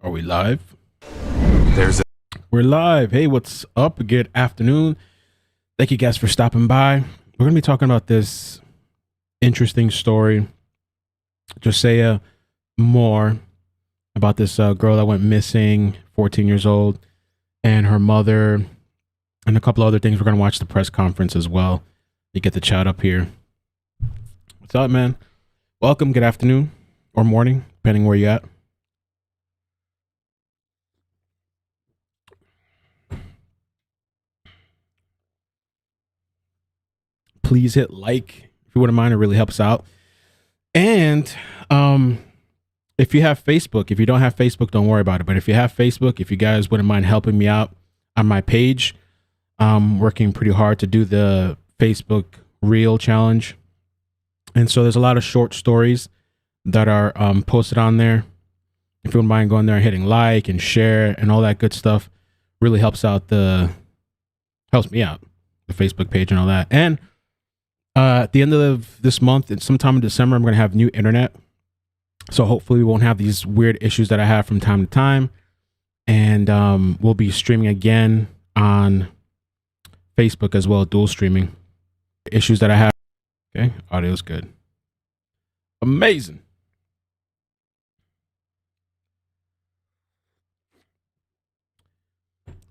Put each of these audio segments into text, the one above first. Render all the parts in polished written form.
Are we live? There's a We're live. Hey, what's up? Good afternoon. Thank you guys for stopping by. We're going to be talking about this interesting story. Jashyah Moore, about this girl that went missing, 14 years old, and her mother, and a couple other things. We're going to watch the press conference as well. You get the chat up here. What's up, man? Welcome. Good afternoon or morning, depending where you're at. Please hit like if you wouldn't mind. It really helps out. And if you have Facebook, if you don't have Facebook, don't worry about it. But if you have Facebook, if you guys wouldn't mind helping me out on my page, I'm working pretty hard to do the Facebook Reel Challenge. And so there's a lot of short stories that are posted on there. If you wouldn't mind going there and hitting like and share and all that good stuff, really helps me out, the Facebook page and all that. And at the end of this month and sometime in December, I'm going to have new internet. So hopefully we won't have these weird issues that I have from time to time. And we'll be streaming again on Facebook as well, dual streaming. Issues that I have. Okay, audio's good. Amazing.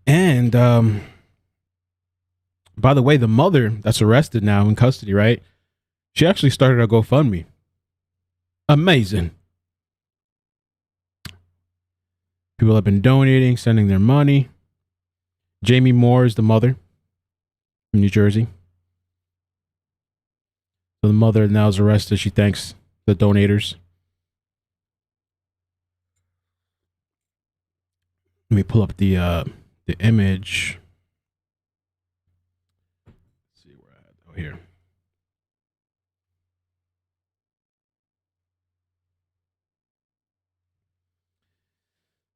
And by the way, the mother that's arrested now in custody, right? She actually started a GoFundMe. Amazing. People have been donating, sending their money. Jamie Moore is the mother from New Jersey. So the mother now is arrested. She thanks the donators. Let me pull up the image. Here.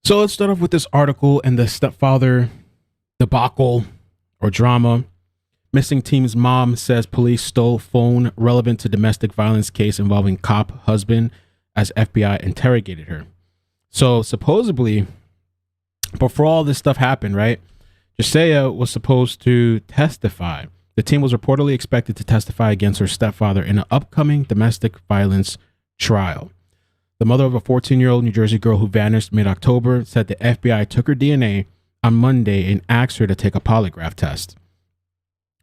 So let's start off with this article and the stepfather debacle or drama. Missing team's mom says police stole phone relevant to domestic violence case involving cop husband as FBI interrogated her. So supposedly, before all this stuff happened, right, Jashyah was supposed to testify. The teen was reportedly expected to testify against her stepfather in an upcoming domestic violence trial. The mother of a 14-year-old New Jersey girl who vanished mid-October said the FBI took her DNA on Monday and asked her to take a polygraph test.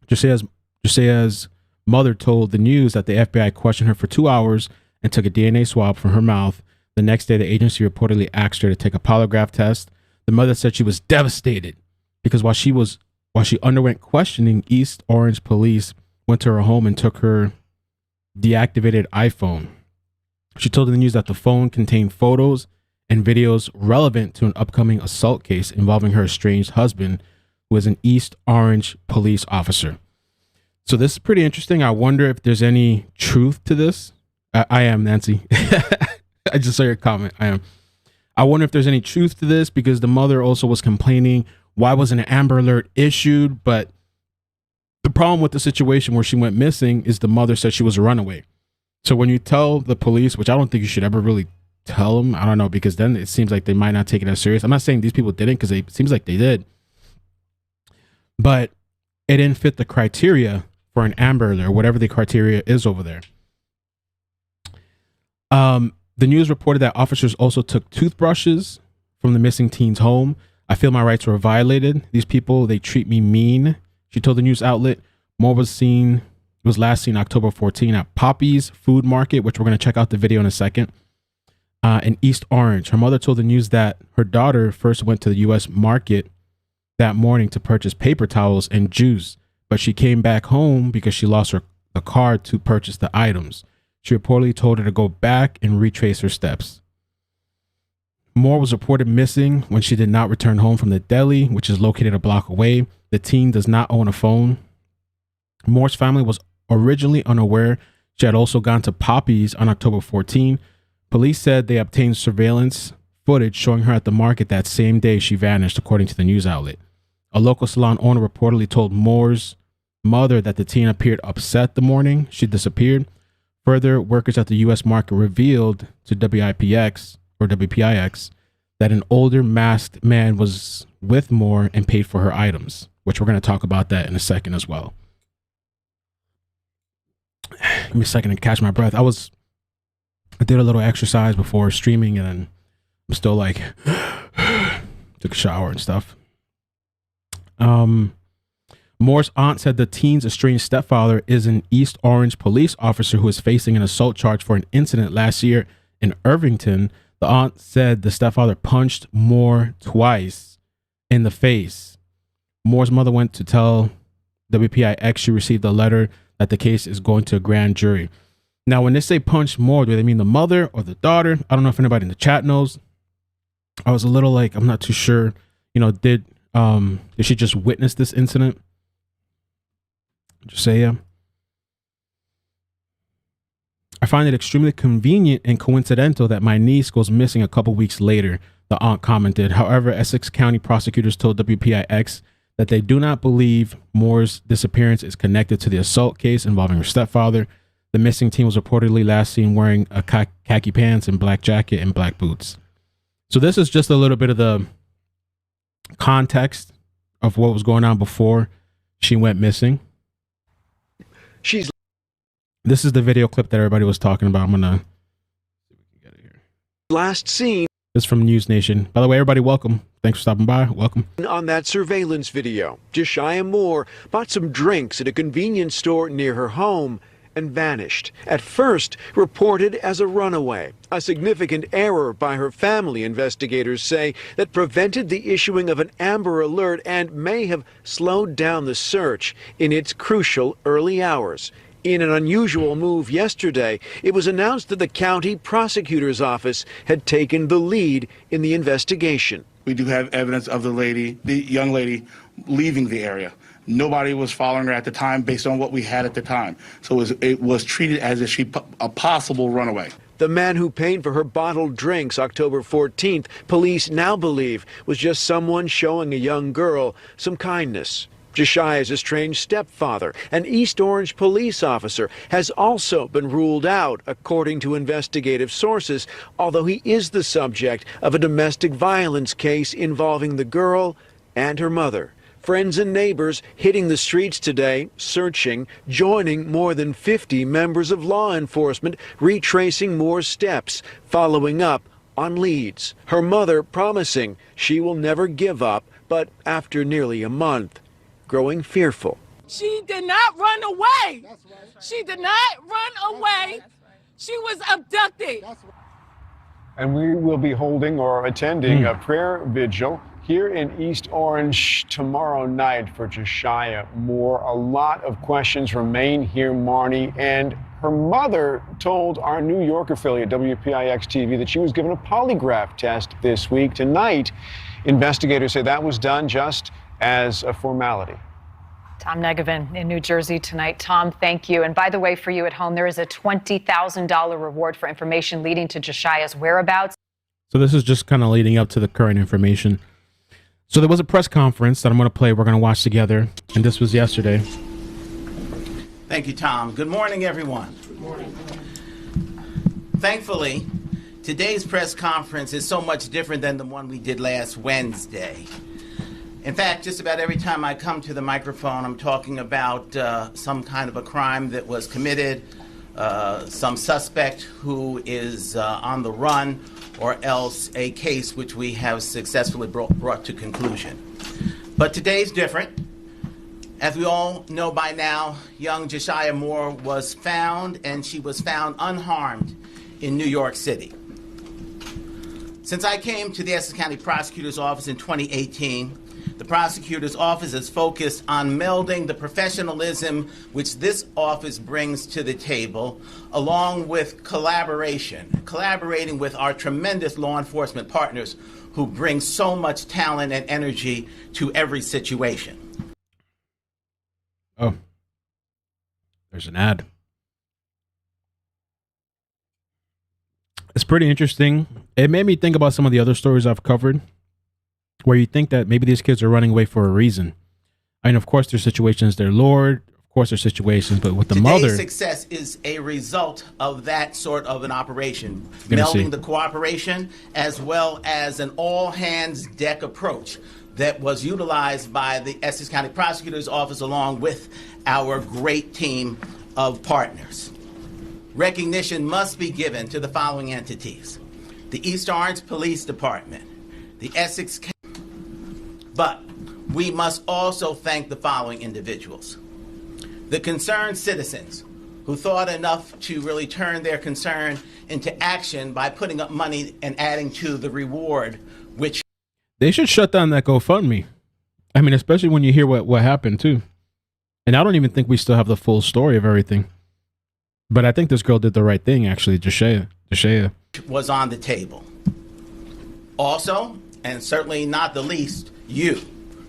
Jashyah's mother told the news that the FBI questioned her for 2 hours and took a DNA swab from her mouth. The next day, the agency reportedly asked her to take a polygraph test. The mother said she was devastated because while she underwent questioning, East Orange police went to her home and took her deactivated iPhone. She told the news that the phone contained photos and videos relevant to an upcoming assault case involving her estranged husband, who is an East Orange police officer. So this is pretty interesting. I wonder if there's any truth to this. I am, Nancy. I just saw your comment. I am. I wonder if there's any truth to this because the mother also was complaining, why wasn't an Amber Alert issued? But the problem with the situation where she went missing is the mother said she was a runaway. So when you tell the police, which I don't think you should ever really tell them, I don't know, because then it seems like they might not take it as serious. I'm not saying these people didn't because it seems like they did. But it didn't fit the criteria for an Amber Alert, whatever the criteria is over there. The news reported that officers also took toothbrushes from the missing teen's home. I feel my rights were violated. These people, they treat me mean, she told the news outlet. Moore was last seen October 14 at Poppy's Food Market, which we're going to check out the video in a second, in East Orange. Her mother told the news that her daughter first went to the U.S. market that morning to purchase paper towels and juice, but she came back home because she lost the card to purchase the items. She reportedly told her to go back and retrace her steps. Moore was reported missing when she did not return home from the deli, which is located a block away. The teen does not own a phone. Moore's family was originally unaware she had also gone to Poppy's on October 14. Police said they obtained surveillance footage showing her at the market that same day she vanished, according to the news outlet. A local salon owner reportedly told Moore's mother that the teen appeared upset the morning she disappeared. Further, workers at the U.S. market revealed to WIPX or WPIX that an older masked man was with Moore and paid for her items, which we're going to talk about that in a second as well. Give me a second to catch my breath. I did a little exercise before streaming, and then I'm still like, took a shower and stuff. Moore's aunt said the teen's estranged stepfather is an East Orange police officer who is facing an assault charge for an incident last year in Irvington. The aunt said the stepfather punched Moore twice in the face. Moore's mother went to tell WPIX she received a letter that the case is going to a grand jury. Now, when they say punch Moore, do they mean the mother or the daughter? I don't know if anybody in the chat knows. I was a little like, I'm not too sure. Did she just witness this incident? Jashyah. I find it extremely convenient and coincidental that my niece goes missing a couple weeks later, the aunt commented. However, Essex County prosecutors told WPIX that they do not believe Moore's disappearance is connected to the assault case involving her stepfather. The missing teen was reportedly last seen wearing a khaki pants and black jacket and black boots. So this is just a little bit of the context of what was going on before she went missing. This is the video clip that everybody was talking about. I'm gonna see if we can get it here. Last seen. This is from News Nation. By the way, everybody, welcome. Thanks for stopping by. Welcome. On that surveillance video, Jashyah Moore bought some drinks at a convenience store near her home and vanished. At first, reported as a runaway. A significant error by her family, investigators say, that prevented the issuing of an Amber Alert and may have slowed down the search in its crucial early hours. In an unusual move yesterday, it was announced that the county prosecutor's office had taken the lead in the investigation. We do have evidence of the young lady leaving the area. Nobody was following her at the time based on what we had at the time. So it was treated as if she a possible runaway. The man who paid for her bottled drinks October 14th, police now believe was just someone showing a young girl some kindness. Jashyah's estranged stepfather, an East Orange police officer, has also been ruled out, according to investigative sources, although he is the subject of a domestic violence case involving the girl and her mother. Friends and neighbors hitting the streets today, searching, joining more than 50 members of law enforcement, retracing Moore's steps, following up on leads. Her mother promising she will never give up, but after nearly a month, growing fearful. She did not run away. She did not run away. She was abducted. And we will be holding or attending a prayer vigil here in East Orange tomorrow night for Jashyah Moore. A lot of questions remain here, Marnie, and her mother told our New York affiliate, WPIX TV, that she was given a polygraph test this week. Tonight, investigators say that was done just as a formality. Tom Negevin in New Jersey tonight. Tom, thank you. And by the way, for you at home, there is a $20,000 reward for information leading to Jashyah's whereabouts. So this is just kind of leading up to the current information. So there was a press conference that I'm going to play. We're going to watch together. And this was yesterday. Thank you, Tom. Good morning, everyone. Good morning. Thankfully, today's press conference is so much different than the one we did last Wednesday. In fact, just about every time I come to the microphone, I'm talking about some kind of a crime that was committed, some suspect who is on the run, or else a case which we have successfully brought to conclusion. But today's different. As we all know by now, young Jashyah Moore was found, and she was found unharmed in New York City. Since I came to the Essex County Prosecutor's Office in 2018, the prosecutor's office is focused on melding the professionalism which this office brings to the table, along with collaborating with our tremendous law enforcement partners who bring so much talent and energy to every situation. Oh, there's an ad. It's pretty interesting. It made me think about some of the other stories I've covered, where you think that maybe these kids are running away for a reason. I mean, of course, there's situations they're lured. Of course, there's situations, but with the Today's mother, success is a result of that sort of an operation, Gonna see. melding the cooperation as well as an all-hands-deck approach that was utilized by the Essex County Prosecutor's Office along with our great team of partners. Recognition must be given to the following entities: the East Orange Police Department, the Essex County, but we must also thank the following individuals: the concerned citizens who thought enough to really turn their concern into action by putting up money and adding to the reward, which they should shut down that GoFundMe. I mean, especially when you hear what happened too. And I don't even think we still have the full story of everything. But I think this girl did the right thing, actually, Jashyah. was on the table. Also, and certainly not the least, you,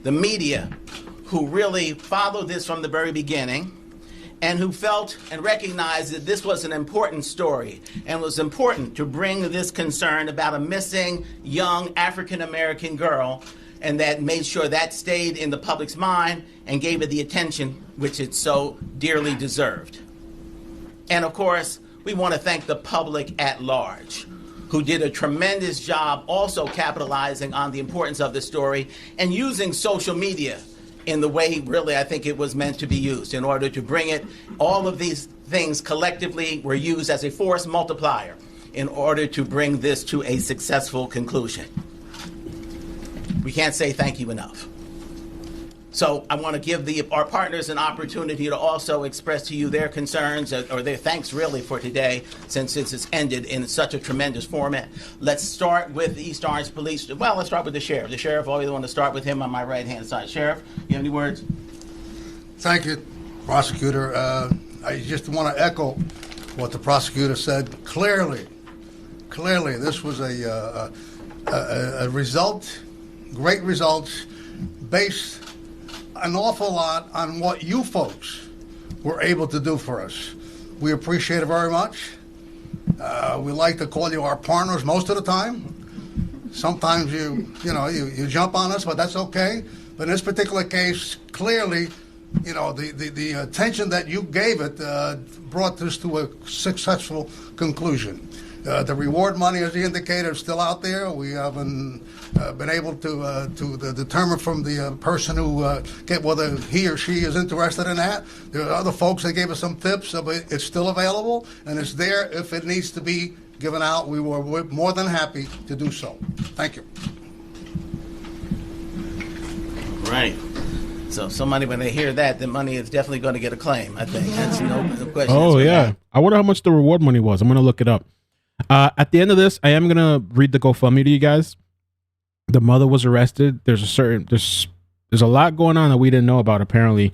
the media, who really followed this from the very beginning and who felt and recognized that this was an important story and was important to bring this concern about a missing young African-American girl, and that made sure that stayed in the public's mind and gave it the attention which it so dearly deserved. And of course, we want to thank the public at large, who did a tremendous job also capitalizing on the importance of the story and using social media in the way really I think it was meant to be used in order to bring it. All of these things collectively were used as a force multiplier in order to bring this to a successful conclusion. We can't say thank you enough. So I want to give our partners an opportunity to also express to you their concerns or their thanks really for today, since it's ended in such a tremendous format. Let's start with the East Orange Police. Well, let's start with the sheriff. The sheriff, always want to start with him on my right-hand side. Sheriff, you have any words? Thank you, prosecutor. I just want to echo what the prosecutor said. Clearly, this was a result, great results, based an awful lot on what you folks were able to do for us. We appreciate it very much. We like to call you our partners most of the time. Sometimes you jump on us, but that's okay. But in this particular case, clearly, the attention that you gave it brought this to a successful conclusion. The reward money, as he indicated, is still out there. We haven't been able to determine from the person who whether he or she is interested in that. There are other folks that gave us some tips, but it's still available, and it's there if it needs to be given out. We're more than happy to do so. Thank you. Right. So somebody, when they hear that, the money is definitely going to get a claim, I think. That's no question. Oh, yeah. I wonder how much the reward money was. I'm going to look it up. At the end of this, I am going to read the GoFundMe to you guys. The mother was arrested. There's a lot going on that we didn't know about, apparently.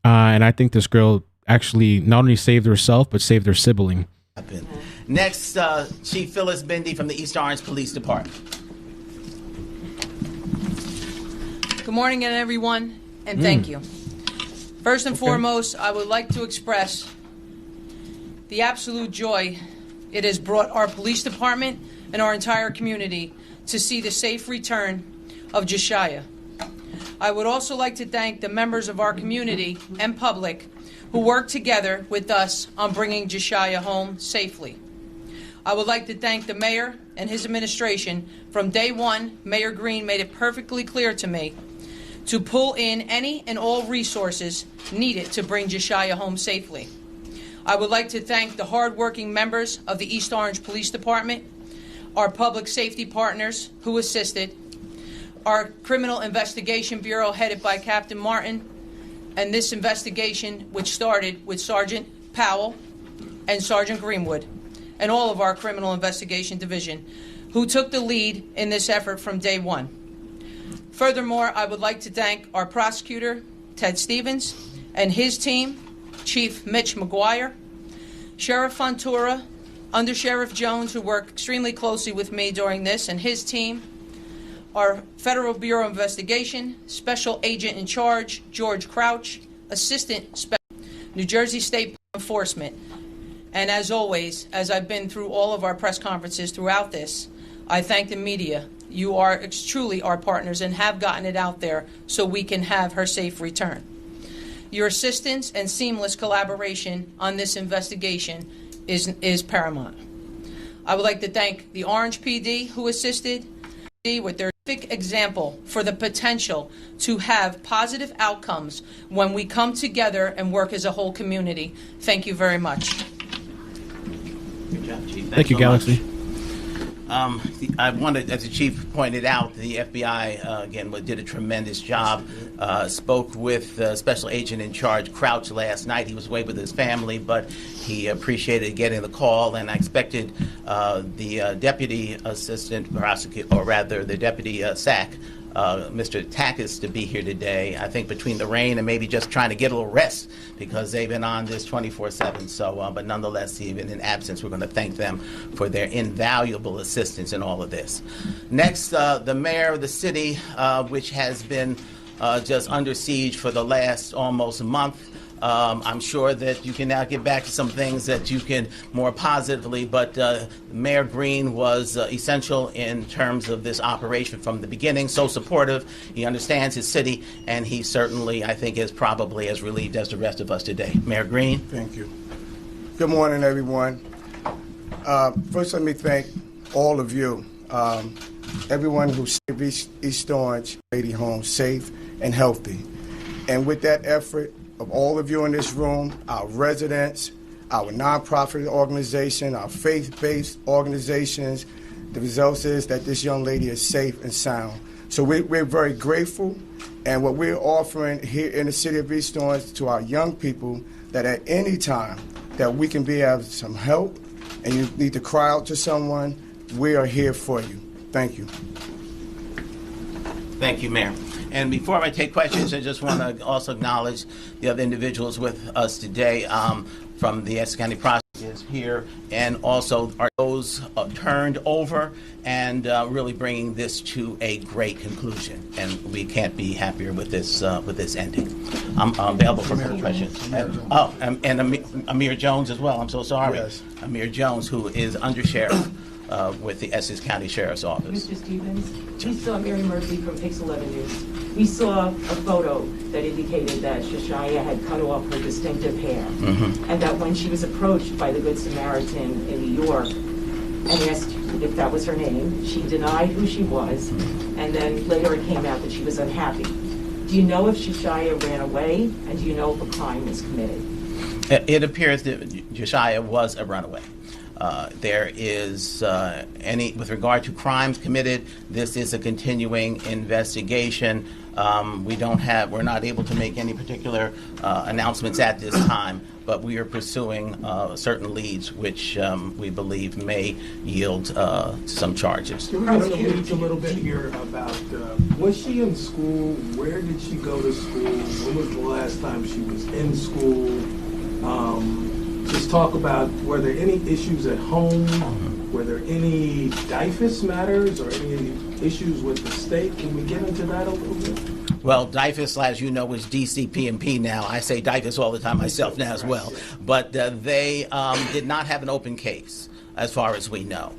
And I think this girl actually not only saved herself, but saved her sibling. Next, Chief Phyllis Bindi from the East Orange Police Department. Good morning, everyone, and thank you. First and foremost, I would like to express the absolute joy it has brought our police department and our entire community to see the safe return of Jashyah. I would also like to thank the members of our community and public who worked together with us on bringing Jashyah home safely. I would like to thank the mayor and his administration. From day one, Mayor Green made it perfectly clear to me to pull in any and all resources needed to bring Jashyah home safely. I would like to thank the hardworking members of the East Orange Police Department, our public safety partners who assisted, our Criminal Investigation Bureau headed by Captain Martin, and this investigation which started with Sergeant Powell and Sergeant Greenwood, and all of our Criminal Investigation Division, who took the lead in this effort from day one. Furthermore, I would like to thank our prosecutor, Ted Stevens, and his team, Chief Mitch McGuire, Sheriff Fontura, Under Sheriff Jones, who worked extremely closely with me during this, and his team, our Federal Bureau of Investigation, Special Agent in Charge, George Crouch, Assistant Special New Jersey State Enforcement. And as always, as I've been through all of our press conferences throughout this, I thank the media. You are truly our partners and have gotten it out there so we can have her safe return. Your assistance and seamless collaboration on this investigation is paramount. I would like to thank the Orange PD who assisted with their terrific example for the potential to have positive outcomes when we come together and work as a whole community. Thank you very much. Good job, Chief. Thank you, so Galaxy. I wanted, as the chief pointed out, the FBI, again, did a tremendous job. Spoke with Special Agent in Charge Crouch last night. He was away with his family, but he appreciated getting the call, and I expected the Deputy Assistant Prosecutor, or rather the Deputy SAC, Mr. Takis, to be here today. I think between the rain and maybe just trying to get a little rest because they've been on this 24/7. So, but nonetheless, even in absence, we're going to thank them for their invaluable assistance in all of this. Next, the mayor of the city, which has been just under siege for the last almost month. I'm sure that you can now get back to some things that you can more positively, but Mayor Green was essential in terms of this operation from the beginning, so supportive. He understands his city, and he certainly, I think, is probably as relieved as the rest of us today. Mayor Green. Thank you. Good morning, everyone. First, let me thank all of you, everyone who saved East Orange Lady Home safe and healthy. And with that effort, of all of you in this room, our residents, our nonprofit organization, our faith-based organizations, the result is that this young lady is safe and sound. So we're very grateful, and what we're offering here in the city of East Orange to our young people, that at any time that we can be of some help and you need to cry out to someone, we are here for you. Thank you. Thank you, Mayor. And before I take questions, I just want to also acknowledge the other individuals with us today from the Essex County prosecutors here, and also are those turned over and really bringing this to a great conclusion. And we can't be happier with this ending. I'm available for questions. And Amir Jones as well. I'm so sorry. Yes. Amir Jones, who is undersheriff with the Essex County Sheriff's Office. Mr. Stevens, we saw Mary Murphy from Pix 11 News. We saw a photo that indicated that Jashyah had cut off her distinctive hair, and that when she was approached by the Good Samaritan in New York and asked if that was her name, she denied who she was, and then later it came out that she was unhappy. Do you know if Jashyah ran away, and do you know if a crime was committed? It appears that Jashyah was a runaway. There is with regard to crimes committed, this is a continuing investigation. We're not able to make any particular announcements at this time, but we are pursuing certain leads which we believe may yield some charges. Can we get a little bit here about, was she in school? Where did she go to school? When was the last time she was in school? Just talk about, were there any issues at home? Were there any DIFUS matters or any issues with the state? Can we get into that a little bit? Well, DIFUS, as you know, is DCP&P now. I say DIFUS all the time myself now as well. But they did not have an open case, as far as we know.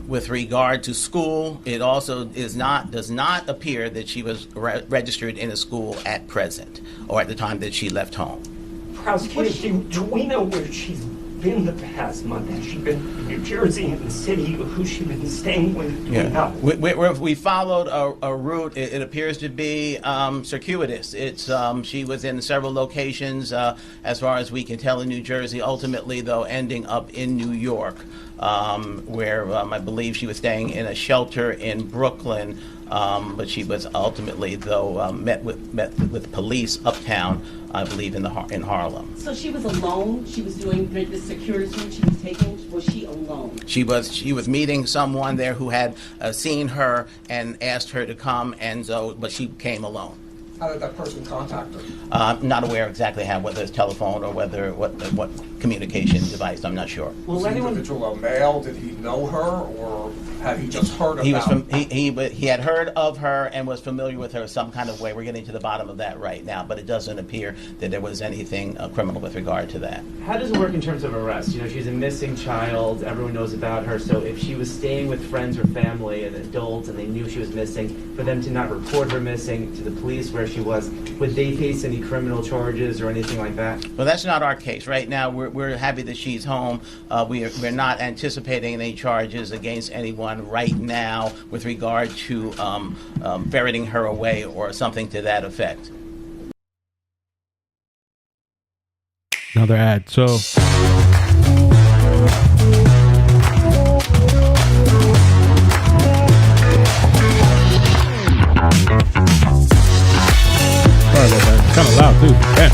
With regard to school, it also does not appear that she was registered in a school at present or at the time that she left home. Prosecutor, do we know where she's been the past month? Has she been in New Jersey, in the city? Who's she been staying with? Yeah. We followed a route. It appears to be circuitous. She was in several locations, as far as we can tell, in New Jersey, ultimately, though, ending up in New York, where I believe she was staying in a shelter in Brooklyn, but she was ultimately, though, met with police uptown, I believe, in Harlem. So she was alone? She was doing the security she was taking? Was she alone? She was meeting someone there who had seen her and asked her to come, and so, but she came alone. How did that person contact her? Not aware exactly whether it's telephone or what communication device. I'm not sure. Was the individual a male? Did he know her, or had he just heard about? He had heard of her and was familiar with her some kind of way. We're getting to the bottom of that right now, but it doesn't appear that there was anything criminal with regard to that. How does it work in terms of arrest? You know, she's a missing child. Everyone knows about her. So if she was staying with friends or family and adults and they knew she was missing, for them to not report her missing to the police where she was, would they face any criminal charges or anything like that? Well, that's not our case. Right now, we're happy that she's home. We're not anticipating any charges against anyone right now with regard to ferreting her away or something to that effect. Another ad. So kind of loud too. Yeah.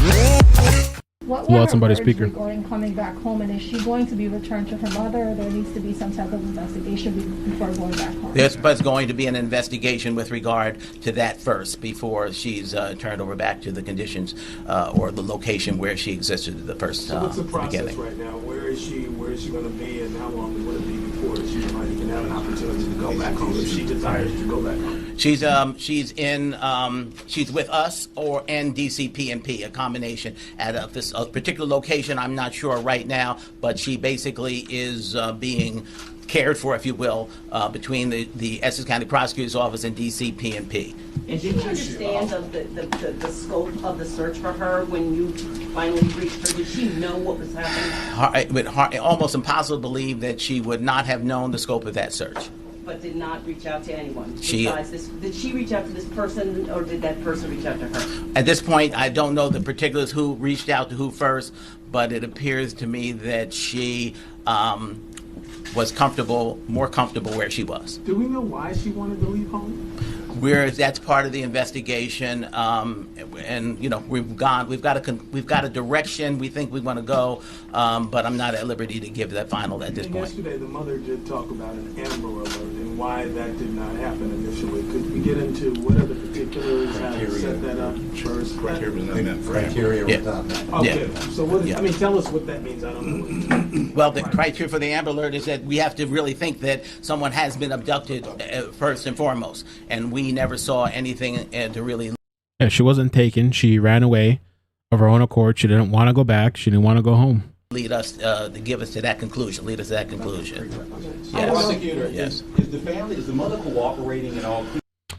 What Blow were out somebody's her words speaker. regarding coming back home, and is she going to be returned to her mother, or there needs to be some type of investigation before going back home? There's going to be an investigation with regard to that first before she's turned over back to the conditions or the location where she existed at the first So what's the process beginning. right now? Where is she going to be, and how long would it be before she might even have an opportunity to go back home if she desires to go back home? She's with us or in DCP&P, a combination at this particular location. I'm not sure right now, but she basically is being cared for, if you will, between the Essex County Prosecutor's Office and DCP&P. And did you understand of the scope of the search for her when you finally reached her? Did she know what was happening? Almost impossible to believe that she would not have known the scope of that search. But did not reach out to anyone She- besides this. Did she reach out to this person, or did that person reach out to her? At this point, I don't know the particulars who reached out to who first, but it appears to me that she was more comfortable where she was. Do we know why she wanted to leave home? That's part of the investigation, and you know we've got a direction we think we want to go, but I'm not at liberty to give that final at this point. Yesterday, the mother did talk about an Amber Alert and why that did not happen initially. Could we get into what are the particulars, how to set that up first? Criteria was not met. Okay, Yeah. so what is, Yeah. I mean, tell us what that means. I don't know what it means. Well, the criteria for the Amber Alert is that we have to really think that someone has been abducted first and foremost, and we never saw anything to really. Yeah, she wasn't taken. She ran away of her own accord. She didn't want to go back. She didn't want to go home. Lead us to give us to that conclusion. Lead us to that conclusion. Yes. Prosecutor, Yes. is the mother cooperating at all?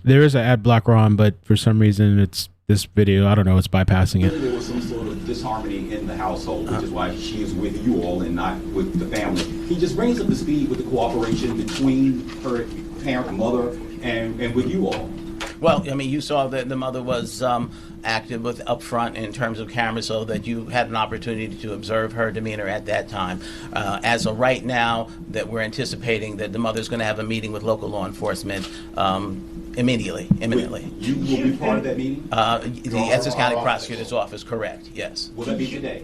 There is an ad blocker on, but for some reason it's this video. I don't know. It's bypassing it. There was some sort of disharmony in the household, which is why she is with you all and not with the family. He just brings up the speed with the cooperation between her parent, mother, and with you all. Well, I mean, you saw that the mother was active up front in terms of camera, so that you had an opportunity to observe her demeanor at that time. As of right now, that we're anticipating that the mother's going to have a meeting with local law enforcement imminently. You will be part of that meeting? The Essex County Prosecutor's Office, correct, yes. Will that be today?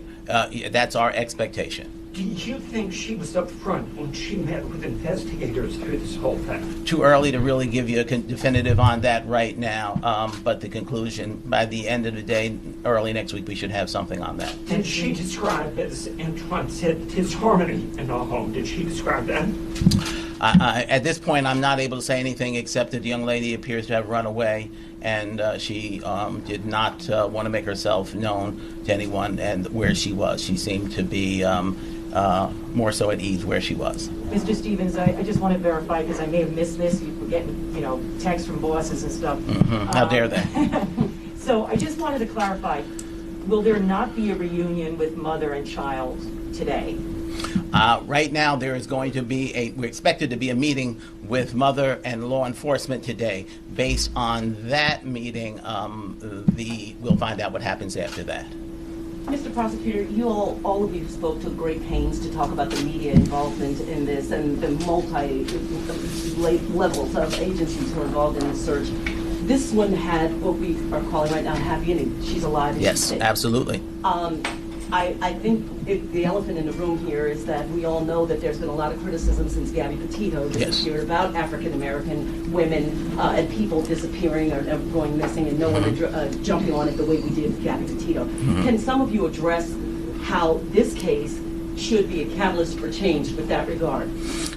That's our expectation. Do you think she was up front when she met with investigators through this whole thing? Too early to really give you a definitive on that right now, but the conclusion, by the end of the day, early next week, we should have something on that. Did she describe, as Antoine said, disharmony in the home? Did she describe that? At this point, I'm not able to say anything except that the young lady appears to have run away, and she did not want to make herself known to anyone and where she was. She seemed to be more so at ease where she was. Mr. Stevens, I just want to verify, because I may have missed this. We're getting, texts from bosses and stuff. How dare they? So I just wanted to clarify, will there not be a reunion with mother and child today? Right now, there is going to be we're expected to be a meeting with mother and law enforcement today. Based on that meeting, we'll find out what happens after that. Mr. Prosecutor, you all of you spoke to great pains to talk about the media involvement in this and the multi-levels of agencies who are involved in the search. This one had what we are calling right now a happy ending. She's alive. And Yes, she's safe. absolutely. I think the elephant in the room here is that we all know that there's been a lot of criticism since Gabby Petito disappeared about African-American women and people disappearing or going missing, and no one jumping on it the way we did with Gabby Petito. Can some of you address how this case should be a catalyst for change with that regard?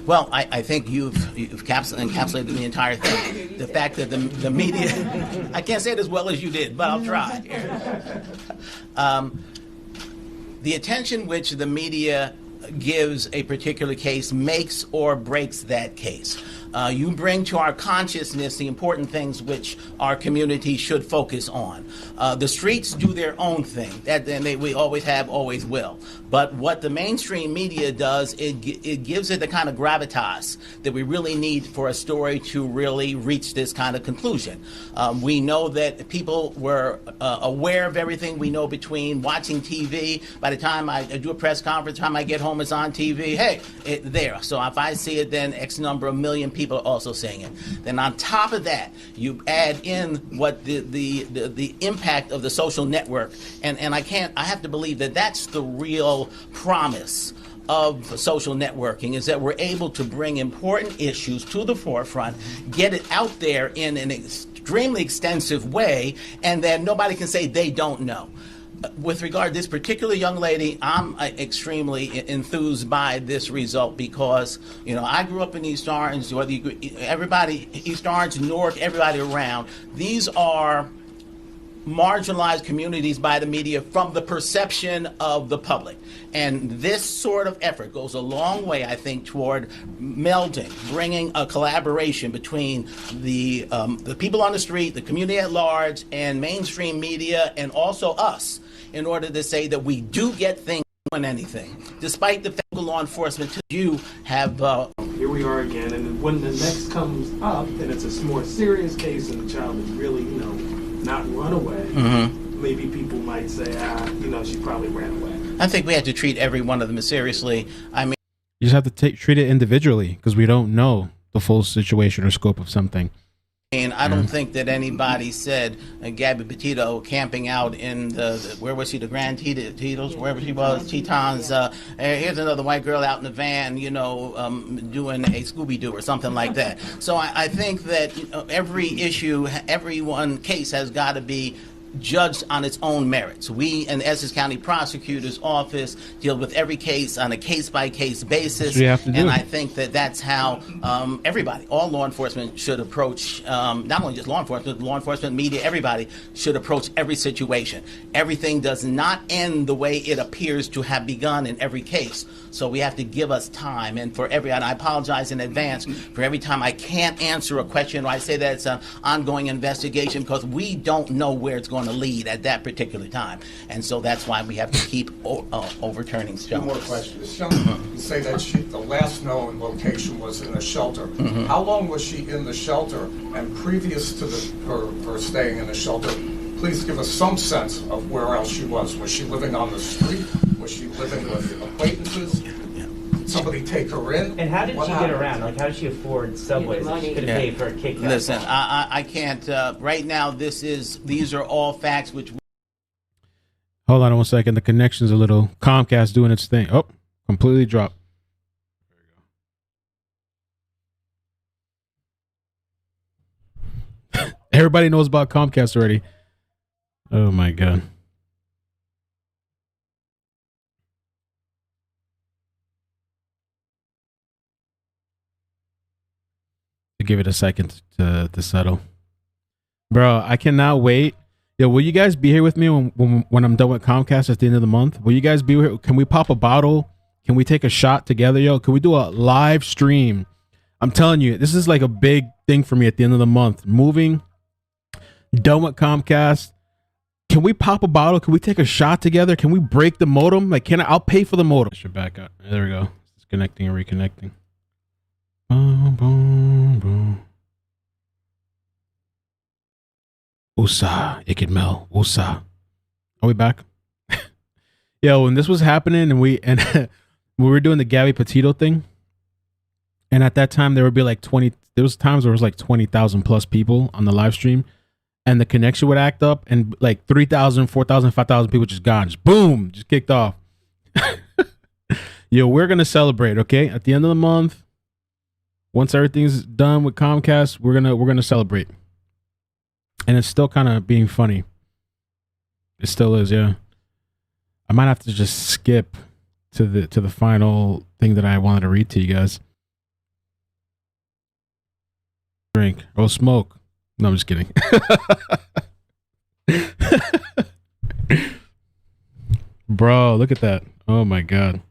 Well, I think you've encapsulated the entire thing. The fact that the media, I can't say it as well as you did, but I'll try. The attention which the media gives a particular case makes or breaks that case. You bring to our consciousness the important things which our community should focus on. The streets do their own thing. We always have, always will. But what the mainstream media does, it gives it the kind of gravitas that we really need for a story to really reach this kind of conclusion. We know that people were aware of everything. We know between watching TV, by the time I do a press conference, by the time I get home, it's on TV. Hey, it's there. So if I see it, then X number of million people are also seeing it. Then on top of that, you add in what the impact of the social network, and I have to believe that that's the real promise of social networking, is that we're able to bring important issues to the forefront, get it out there in an extremely extensive way, and then nobody can say they don't know. With regard to this particular young lady, I'm extremely enthused by this result because, I grew up in East Orange, everybody, East Orange, Newark, everybody around. These are marginalized communities by the media from the perception of the public. And this sort of effort goes a long way, I think, toward melding, bringing a collaboration between the people on the street, the community at large, and mainstream media, and also us, in order to say that we do get things on anything, despite the federal law enforcement. You have here we are again, and when the next comes up, and it's a more serious case, and the child is really, not run away. Mm-hmm. Maybe people might say, she probably ran away. I think we have to treat every one of them seriously. I mean, you just have to treat it individually because we don't know the full situation or scope of something. And I don't think that anybody said Gabby Petito camping out in where was she, the Grand Tito's, wherever she was, Tetons. Here's another white girl out in the van, doing a Scooby-Doo or something like that. So I think that every issue, every one case has got to be judged on its own merits. We in the Essex County Prosecutor's Office deal with every case on a case-by-case basis, and I think that that's how everybody, all law enforcement should approach, not only just law enforcement, media, everybody should approach every situation. Everything does not end the way it appears to have begun in every case, so we have to give us time, and I apologize in advance for every time I can't answer a question or I say that it's an ongoing investigation, because we don't know where it's going to lead at that particular time, and so that's why we have to keep overturning stones. Two more questions. You say that the last known location was in a shelter. Mm-hmm. How long was she in the shelter? And previous to her staying in the shelter, please give us some sense of where else she was. Was she living on the street? Was she living with acquaintances? Did somebody take her in? And how did she get around? Like, how did she afford subways if she couldn't pay for a kickback? Listen, I can't. Right now, these are all facts which. Hold on 1 second. The connection's a little. Comcast doing its thing. Oh, completely dropped. There we go. Everybody knows about Comcast already. Oh my God. Give it a second to settle, bro. I cannot wait. Yo, will you guys be here with me when I'm done with Comcast at the end of the month? Will you guys be here? Can we pop a bottle? Can we take a shot together? Yo, can we do a live stream? I'm telling you, this is like a big thing for me at the end of the month. Moving, done with Comcast. Can we pop a bottle? Can we take a shot together? Can we break the modem? Like, I'll pay for the modem. I should back up. There we go. It's connecting and reconnecting. Boom, boom, boom. Usa, iCkEdMeL, Usa. Are we back? Yo, when this was happening and we were doing the Gabby Petito thing, and at that time there would be like 20. There was times where it was like 20,000 plus people on the live stream, and the connection would act up, and like 3,000, 4,000, 5,000 people just gone, just boom, just kicked off. Yo, we're gonna celebrate, okay? At the end of the month. Once everything's done with Comcast, we're gonna celebrate, and it's still kind of being funny. It still is, yeah. I might have to just skip to the final thing that I wanted to read to you guys. Drink. Oh, smoke. No, I'm just kidding. Bro, look at that. Oh my God.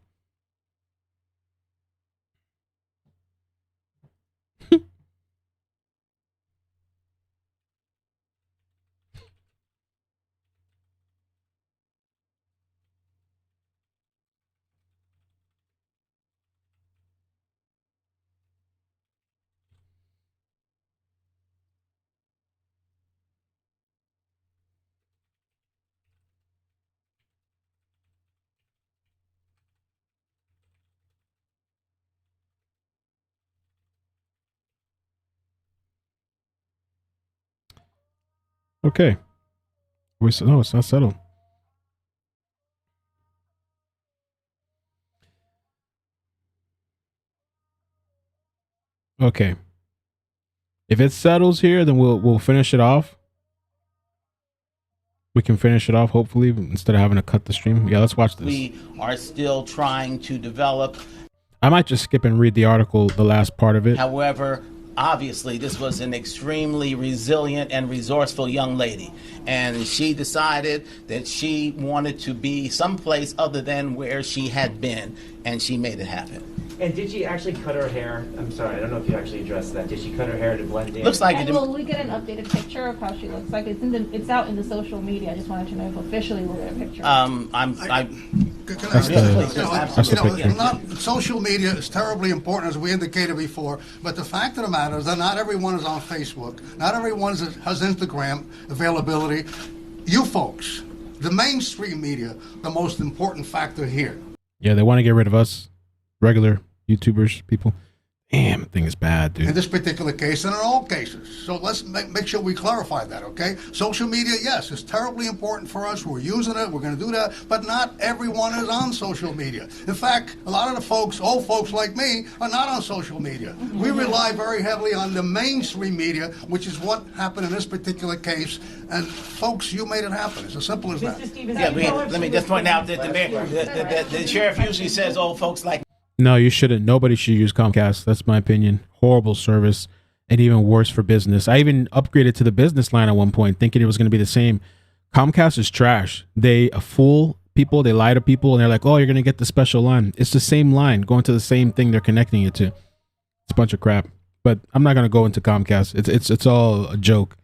Okay. No, it's not settled. Okay. If it settles here, then we'll finish it off. We can finish it off, hopefully, instead of having to cut the stream. Yeah, let's watch this. We are still trying to develop. I might just skip and read the article, the last part of it. However, obviously, this was an extremely resilient and resourceful young lady. And she decided that she wanted to be someplace other than where she had been. And she made it happen. And did she actually cut her hair? I'm sorry, I don't know if you actually addressed that. Did she cut her hair to blend in? Looks like it. Will we get an updated picture of how she looks like? It's out in the social media. I just wanted to know if officially we'll get a picture. Social media is terribly important, as we indicated before. But the fact of the matter is that not everyone is on Facebook. Not everyone has Instagram availability. You folks, the mainstream media, the most important factor here. Yeah, they want to get rid of us, regular YouTubers, people. Damn, the thing is bad, dude. In this particular case, and in all cases. So let's make sure we clarify that, okay? Social media, yes, is terribly important for us. We're using it. We're going to do that. But not everyone is on social media. In fact, a lot of the folks, old folks like me, are not on social media. We rely very heavily on the mainstream media, which is what happened in this particular case. And folks, you made it happen. It's as simple as that. Yeah, let me just point out that the sheriff usually says old folks like. No, you shouldn't. Nobody should use Comcast. That's my opinion. Horrible service, and even worse for business. I even upgraded to the business line at one point, thinking it was going to be the same. Comcast is trash. They fool people. They lie to people, and they're like, "Oh, you're going to get the special line." It's the same line going to the same thing they're connecting it to. It's a bunch of crap. But I'm not going to go into Comcast. It's all a joke.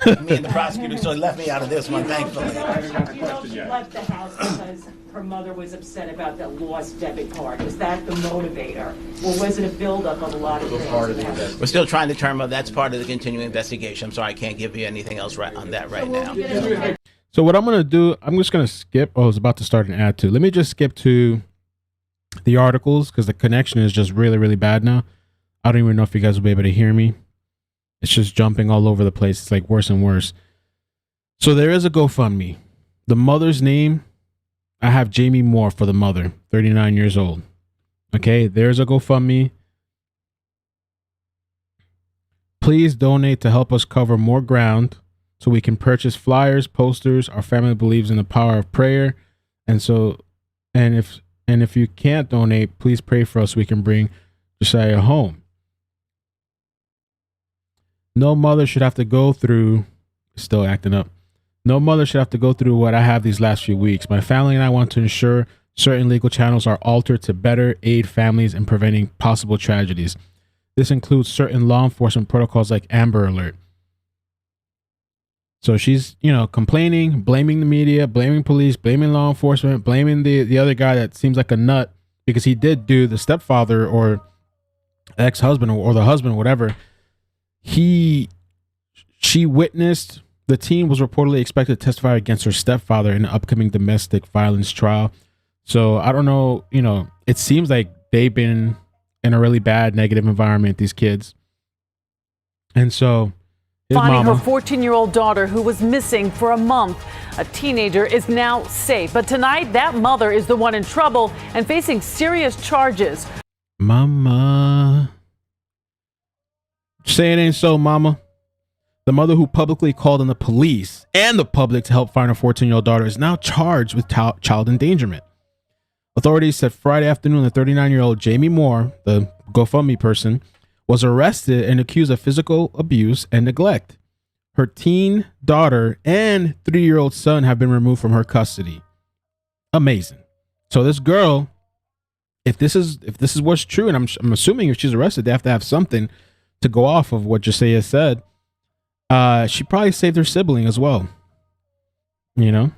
Me and the prosecutor, so he left me out of this one, thankfully. You know, she left the house because her mother was upset about that lost debit card. Was that the motivator? Or was it a buildup of a lot of things? We're still trying to determine that's part of the continuing investigation. I'm sorry, I can't give you anything else on that right now. So what I'm going to do, I'm just going to skip. Oh, I was about to start an ad too. Let me just skip to the articles because the connection is just really, really bad now. I don't even know if you guys will be able to hear me. It's just jumping all over the place. It's like worse and worse. So there is a GoFundMe. The mother's name, I have Jashyah Moore for the mother, 39 years old. Okay, there's a GoFundMe. Please donate to help us cover more ground so we can purchase flyers, posters. Our family believes in the power of prayer. And if you can't donate, please pray for us so we can bring Jashyah home. No mother should have to go through, still acting up. No mother should have to go through what I have these last few weeks. My family and I want to ensure certain legal channels are altered to better aid families in preventing possible tragedies. This includes certain law enforcement protocols like Amber Alert. So she's, complaining, blaming the media, blaming police, blaming law enforcement, blaming the other guy that seems like a nut because he did do the stepfather or ex-husband or the husband, whatever. She witnessed. The teen was reportedly expected to testify against her stepfather in an upcoming domestic violence trial. So I don't know, it seems like they've been in a really bad negative environment, these kids. And so finding her 14-year-old daughter who was missing for a month. A teenager is now safe. But tonight, that mother is the one in trouble and facing serious charges. Mama. Say it ain't so, mama. The mother who publicly called on the police and the public to help find her 14-year-old daughter is now charged with child endangerment. Authorities said Friday afternoon the 39-year-old Jamie Moore, the GoFundMe person, was arrested and accused of physical abuse and neglect. Her teen daughter and 3-year-old son have been removed from her custody. Amazing. So this girl, if this is what's true, and I'm assuming if she's arrested, they have to have something to go off of what Jashyah said. She probably saved her sibling as well. You know?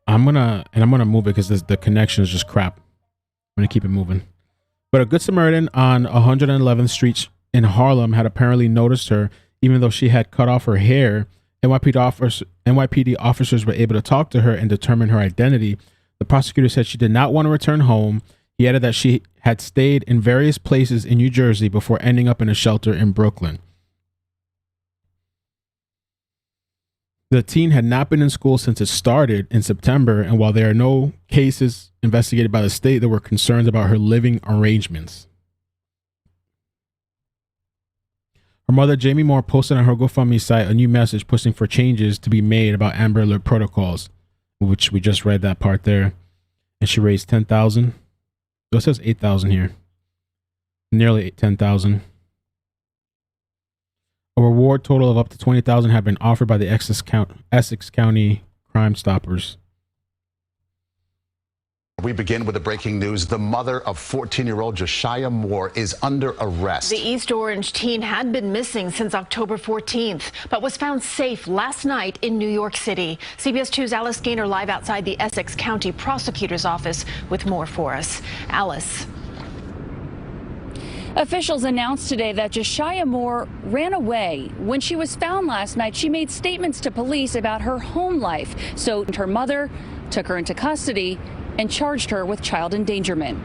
I'm gonna move it because the connection is just crap. I'm gonna keep it moving. But a Good Samaritan on 111th Street in Harlem had apparently noticed her, even though she had cut off her hair. NYPD officers were able to talk to her and determine her identity. The prosecutor said she did not want to return home. He added that she had stayed in various places in New Jersey before ending up in a shelter in Brooklyn. The teen had not been in school since it started in September, and while there are no cases investigated by the state, there were concerns about her living arrangements. Her mother, Jamie Moore, posted on her GoFundMe site a new message pushing for changes to be made about Amber Alert protocols, which we just read that part there. And she raised $10,000. It says 8,000 here. Nearly 10,000. A reward total of up to 20,000 have been offered by the Essex County Crime Stoppers. We begin with the breaking news. The mother of 14-year-old Jashyah Moore is under arrest. The East Orange teen had been missing since October 14th, but was found safe last night in New York City. CBS 2's Alice Gaynor live outside the Essex County Prosecutor's Office with more for us. Alice. Officials announced today that Jashyah Moore ran away. When she was found last night, she made statements to police about her home life. So her mother took her into custody and charged her with child endangerment.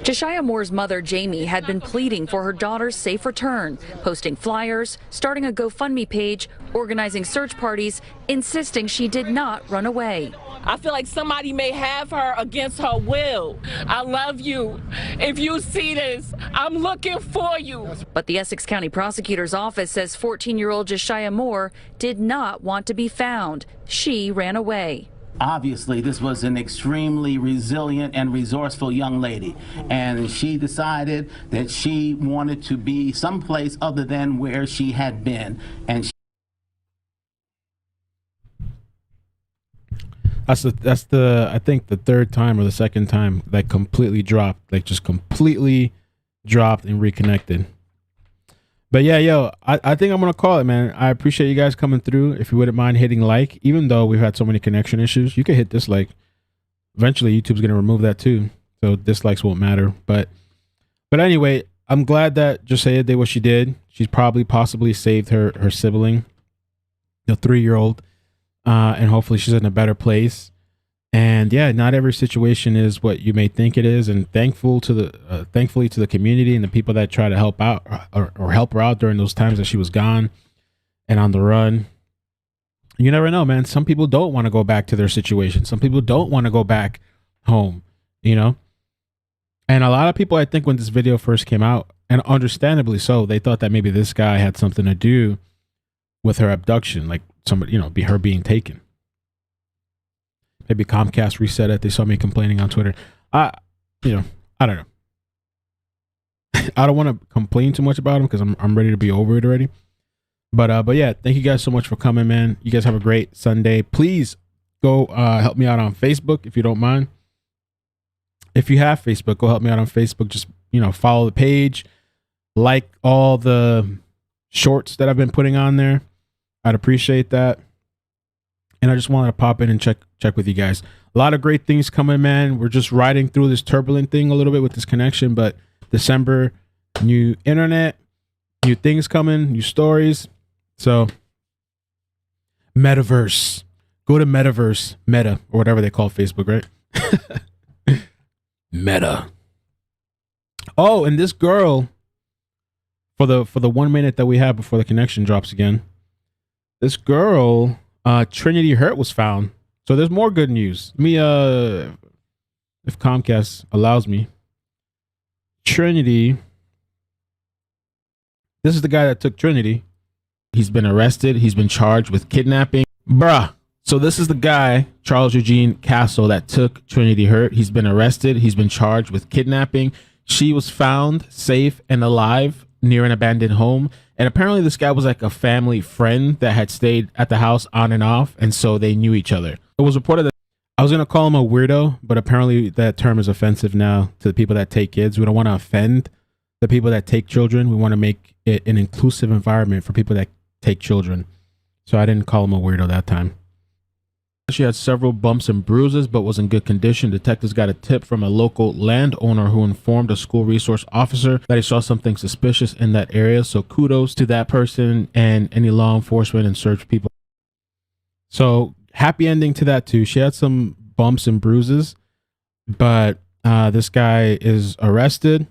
Jashyah Moore's mother, Jamie, had been pleading for her daughter's safe return, posting flyers, starting a GoFundMe page, organizing search parties, insisting she did not run away. I feel like somebody may have her against her will. I love you. If you see this, I'm looking for you. But the Essex County Prosecutor's Office says 14-year-old Jashyah Moore did not want to be found. She ran away. Obviously, this was an extremely resilient and resourceful young lady, and she decided that she wanted to be someplace other than where she had been. And that's I think the third time or the second time that completely dropped, like just completely dropped and reconnected. But yeah, yo, I think I'm going to call it, man. I appreciate you guys coming through. If you wouldn't mind hitting like, even though we've had so many connection issues, you could hit dislike. Eventually, YouTube's going to remove that too. So dislikes won't matter. But anyway, I'm glad that Jashyah did what she did. She's possibly saved her sibling, the 3-year-old. And hopefully she's in a better place. And yeah, not every situation is what you may think it is. And thankfully to the community and the people that try to help out or help her out during those times that she was gone and on the run. You never know, man. Some people don't want to go back to their situation. Some people don't want to go back home, you know? And a lot of people, I think when this video first came out, and understandably so, they thought that maybe this guy had something to do with her abduction, like somebody, you know, her being taken. Maybe Comcast reset it. They saw me complaining on Twitter. I don't know. I don't want to complain too much about him because I'm ready to be over it already. But yeah, thank you guys so much for coming, man. You guys have a great Sunday. Please go help me out on Facebook if you don't mind. If you have Facebook, go help me out on Facebook. Just, you know, follow the page, like all the shorts that I've been putting on there. I'd appreciate that. And I just wanted to pop in and check with you guys. A lot of great things coming, man. We're just riding through this turbulent thing a little bit with this connection, but December, new internet, new things coming, new stories. So Metaverse. Go to Metaverse, Meta, or whatever they call Facebook, right? Meta. Oh, and this girl, for the 1 minute that we have before the connection drops again, this girl, Trinity Hurt, was found. So there's more good news. Let me, if Comcast allows me, Trinity. This is the guy that took Trinity. He's been arrested. He's been charged with kidnapping. Bruh. So this is the guy, Charles Eugene Castle, that took Trinity Hurt. He's been arrested. He's been charged with kidnapping. She was found safe and alive near an abandoned home. And apparently this guy was like a family friend that had stayed at the house on and off. And so they knew each other. It was reported that I was going to call him a weirdo, but apparently that term is offensive now to the people that take kids. We don't want to offend the people that take children. We want to make it an inclusive environment for people that take children. So I didn't call him a weirdo that time. She had several bumps and bruises, but was in good condition. Detectives got a tip from a local landowner who informed a school resource officer that he saw something suspicious in that area. So kudos to that person and any law enforcement and search people. So happy ending to that too. She had some bumps and bruises, but this guy is arrested.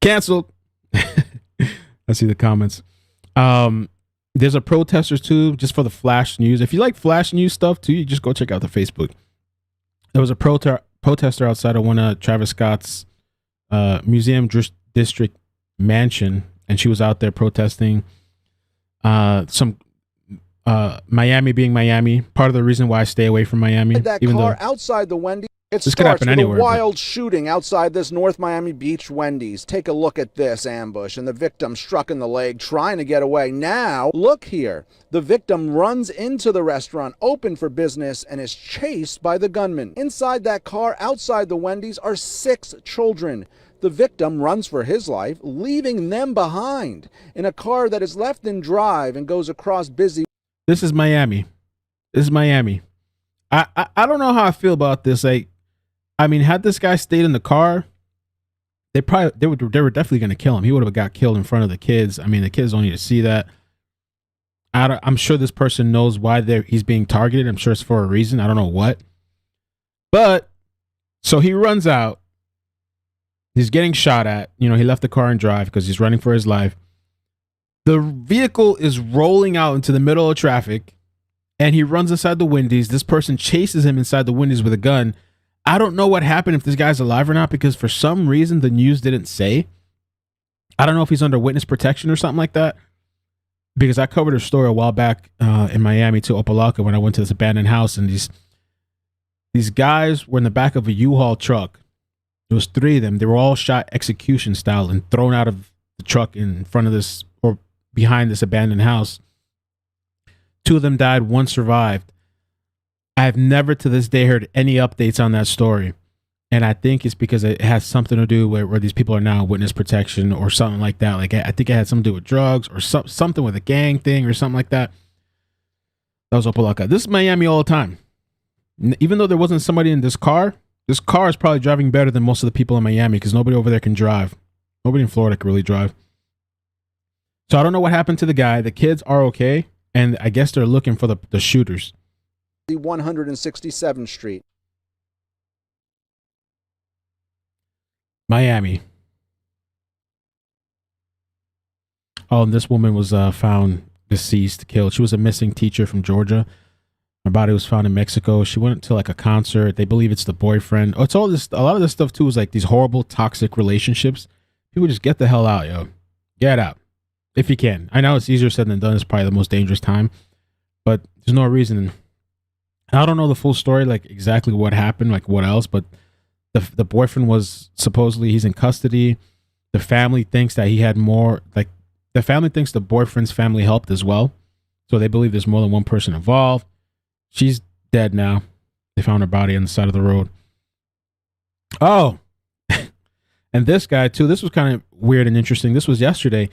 Canceled. I see the comments. There's a protesters too, just for the flash news. If you like flash news stuff too, you just go check out the Facebook. There was a protester outside of one of Travis Scott's museum district mansion, and she was out there protesting. Some Miami being Miami. Part of the reason why I stay away from Miami. That even car though outside the Wendy's. It this could starts happen with anywhere, a wild shooting outside this North Miami Beach Wendy's. Take a look at this ambush, and the victim struck in the leg trying to get away. Now, look here. The victim runs into the restaurant, open for business, and is chased by the gunman. Inside that car, outside the Wendy's, are 6 children. The victim runs for his life, leaving them behind in a car that is left in drive and goes across busy. This is Miami. This is Miami. I don't know how I feel about this. I mean, had this guy stayed in the car, they were definitely going to kill him. He would have got killed in front of the kids. I mean, the kids don't need to see that. I'm sure this person knows why he's being targeted. I'm sure it's for a reason. I don't know what. But so he runs out. He's getting shot at. You know, he left the car in drive because he's running for his life. The vehicle is rolling out into the middle of traffic, and he runs inside the Wendy's. This person chases him inside the Wendy's with a gun. I don't know what happened, if this guy's alive or not, because for some reason the news didn't say. I don't know if he's under witness protection or something like that, because I covered a story a while back in Miami to Opelika when I went to this abandoned house, and these guys were in the back of a U-Haul truck. There was 3 of them. They were all shot execution style and thrown out of the truck in front of this or behind this abandoned house. 2 of them died. 1 survived. I have never to this day heard any updates on that story. And I think it's because it has something to do with where these people are now in witness protection or something like that. Like, I think it had something to do with drugs or something with a gang thing or something like that. That was Opelika. This is Miami all the time. Even though there wasn't somebody in this car is probably driving better than most of the people in Miami because nobody over there can drive. Nobody in Florida can really drive. So I don't know what happened to the guy. The kids are okay. And I guess they're looking for the shooters. 167th Street. Miami. Oh, and this woman was found deceased, killed. She was a missing teacher from Georgia. Her body was found in Mexico. She went to like a concert. They believe it's the boyfriend. Oh, it's all this. A lot of this stuff too is like these horrible, toxic relationships. People just get the hell out, yo. Get out if you can. I know it's easier said than done. It's probably the most dangerous time, but there's no reason. I don't know the full story, like exactly what happened, like what else, but the boyfriend was supposedly he's in custody. The family thinks that he had more, like the family thinks the boyfriend's family helped as well. So they believe there's more than one person involved. She's dead now. They found her body on the side of the road. Oh, and this guy too, this was kind of weird and interesting. This was yesterday.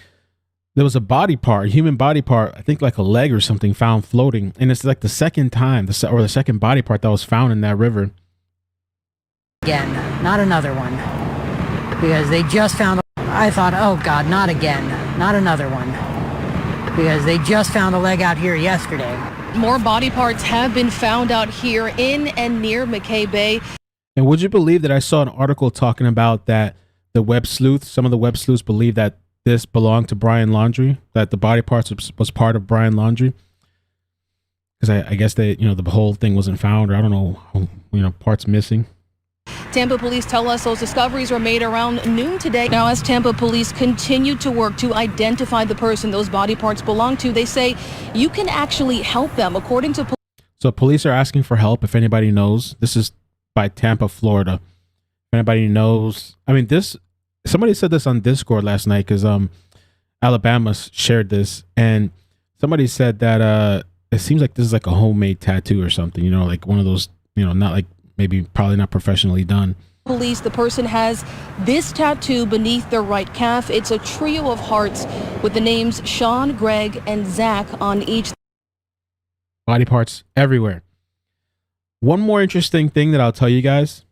There was a body part, a human body part, I think like a leg or something found floating. And it's like the second time, or the second body part that was found in that river. Again, not another one. Because they just found, I thought, oh God, not again, not another one. Because they just found a leg out here yesterday. More body parts have been found out here in and near McKay Bay. And would you believe that I saw an article talking about that the web sleuths, some of the web sleuths believe that this belonged to Brian Laundrie, that the body parts was part of Brian Laundrie. Because I guess they, the whole thing wasn't found, or I don't know, parts missing. Tampa police tell us those discoveries were made around noon today. Now, as Tampa police continue to work to identify the person those body parts belong to, they say you can actually help them. According to So police are asking for help. If anybody knows, this is by Tampa, Florida. If anybody knows, I mean, somebody said this on Discord last night because Alabama shared this, and somebody said that it seems like this is like a homemade tattoo or something, like one of those, not like probably not professionally done. police, the person has this tattoo beneath their right calf. It's a trio of hearts with the names Sean, Greg, and Zach on each. Body parts everywhere. One more interesting thing that I'll tell you guys,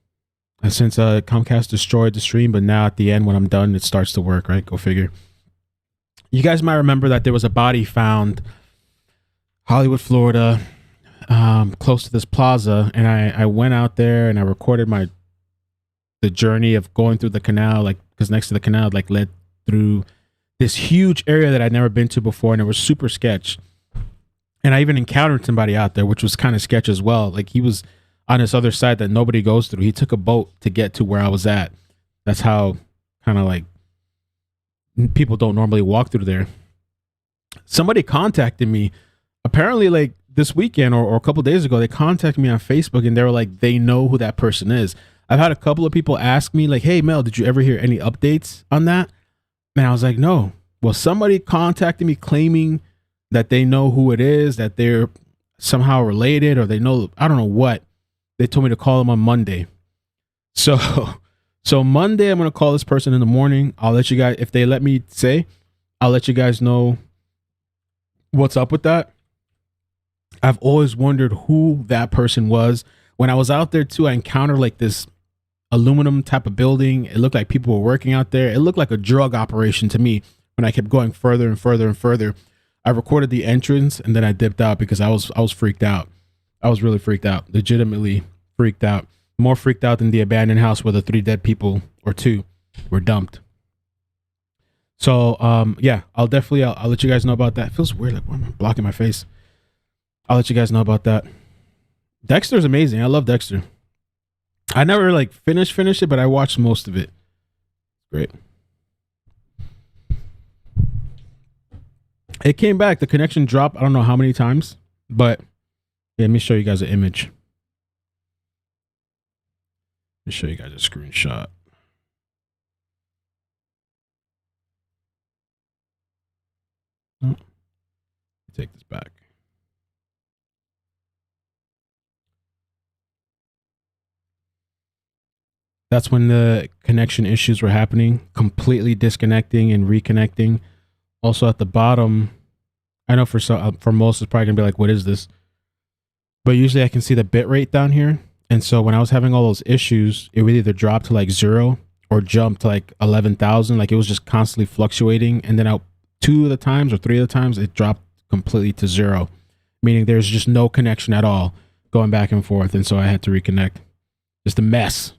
since Comcast destroyed the stream, but now at the end when I'm done, it starts to work, right? Go figure. You guys might remember that there was a body found Hollywood, Florida, close to this plaza, and I went out there and I recorded the journey of going through the canal, like, because next to the canal led through this huge area that I'd never been to before, and it was super sketch. And I even encountered somebody out there, which was kind of sketch as well. Like, he was on this other side that nobody goes through. He took a boat to get to where I was at. That's how kind of like people don't normally walk through there. Somebody contacted me apparently like this weekend or a couple days ago. They contacted me on Facebook and they were like, they know who that person is. I've had a couple of people ask me like, hey Mel, did you ever hear any updates on that? And I was like, no. Well, somebody contacted me claiming that they know who it is, that they're somehow related, or they know, I don't know what. They told me to call them on Monday. So Monday, I'm going to call this person in the morning. I'll let you guys, if they let me say, I'll let you guys know what's up with that. I've always wondered who that person was. When I was out there too, I encountered like this aluminum type of building. It looked like people were working out there. It looked like a drug operation to me when I kept going further and further and further. I recorded the entrance and then I dipped out because I was freaked out. I was really freaked out, legitimately freaked out, more freaked out than the abandoned house where the 3 dead people or 2 were dumped. So, yeah, I'll let you guys know about that. It feels weird. Like, why am I blocking my face? I'll let you guys know about that. Dexter's amazing. I love Dexter. I never like finished it, but I watched most of it. Great. It came back. The connection dropped. I don't know how many times, but yeah, let me show you guys an image. Let me show you guys a screenshot. Oh, take this back. That's when the connection issues were happening, completely disconnecting and reconnecting. Also at the bottom, I know for most it's probably gonna be like, what is this? But usually I can see the bit rate down here. And so when I was having all those issues, it would either drop to like 0 or jump to like 11,000. Like it was just constantly fluctuating. And then 2 of the times or 3 of the times, it dropped completely to 0, meaning there's just no connection at all going back and forth. And so I had to reconnect. Just a mess.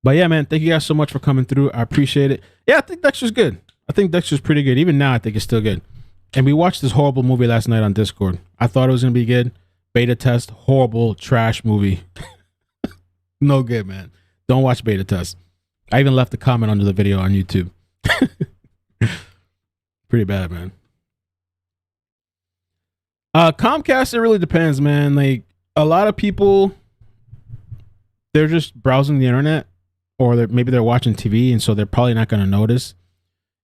But yeah, man, thank you guys so much for coming through. I appreciate it. Yeah, I think Dexter's good. I think Dexter's pretty good. Even now, I think it's still good. And we watched this horrible movie last night on Discord. I thought it was going to be good. Beta test, horrible, trash movie. No good, man. Don't watch beta test. I even left a comment under the video on YouTube. Pretty bad, man. Comcast, it really depends, man. Like, a lot of people, they're just browsing the internet, or maybe they're watching TV, and so they're probably not going to notice.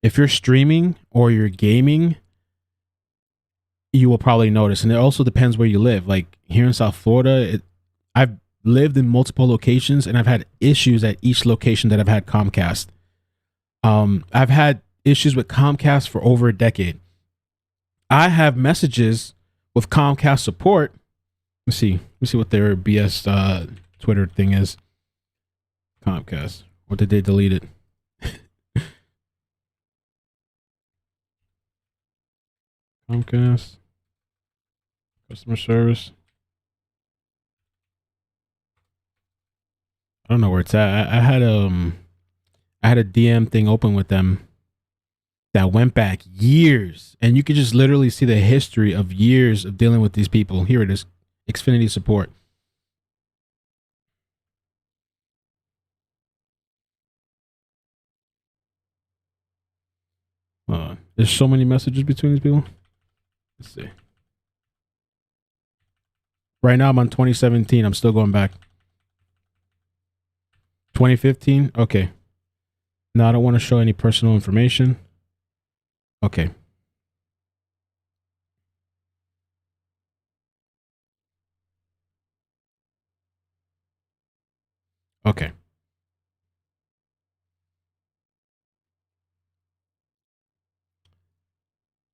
If you're streaming or you're gaming, you will probably notice. And it also depends where you live. Like here in South Florida, I've lived in multiple locations and I've had issues at each location that I've had Comcast. I've had issues with Comcast for over a decade. I have messages with Comcast support. Let's see what their BS Twitter thing is. Comcast. Or did they delete it? Comcast customer service. I don't know where it's at. I had a DM thing open with them that went back years, and you could just literally see the history of years of dealing with these people. Here it is, Xfinity support. There's so many messages between these people. Let's see. Right now I'm on 2017. I'm still going back. 2015. Okay. No, I don't want to show any personal information. Okay. Okay.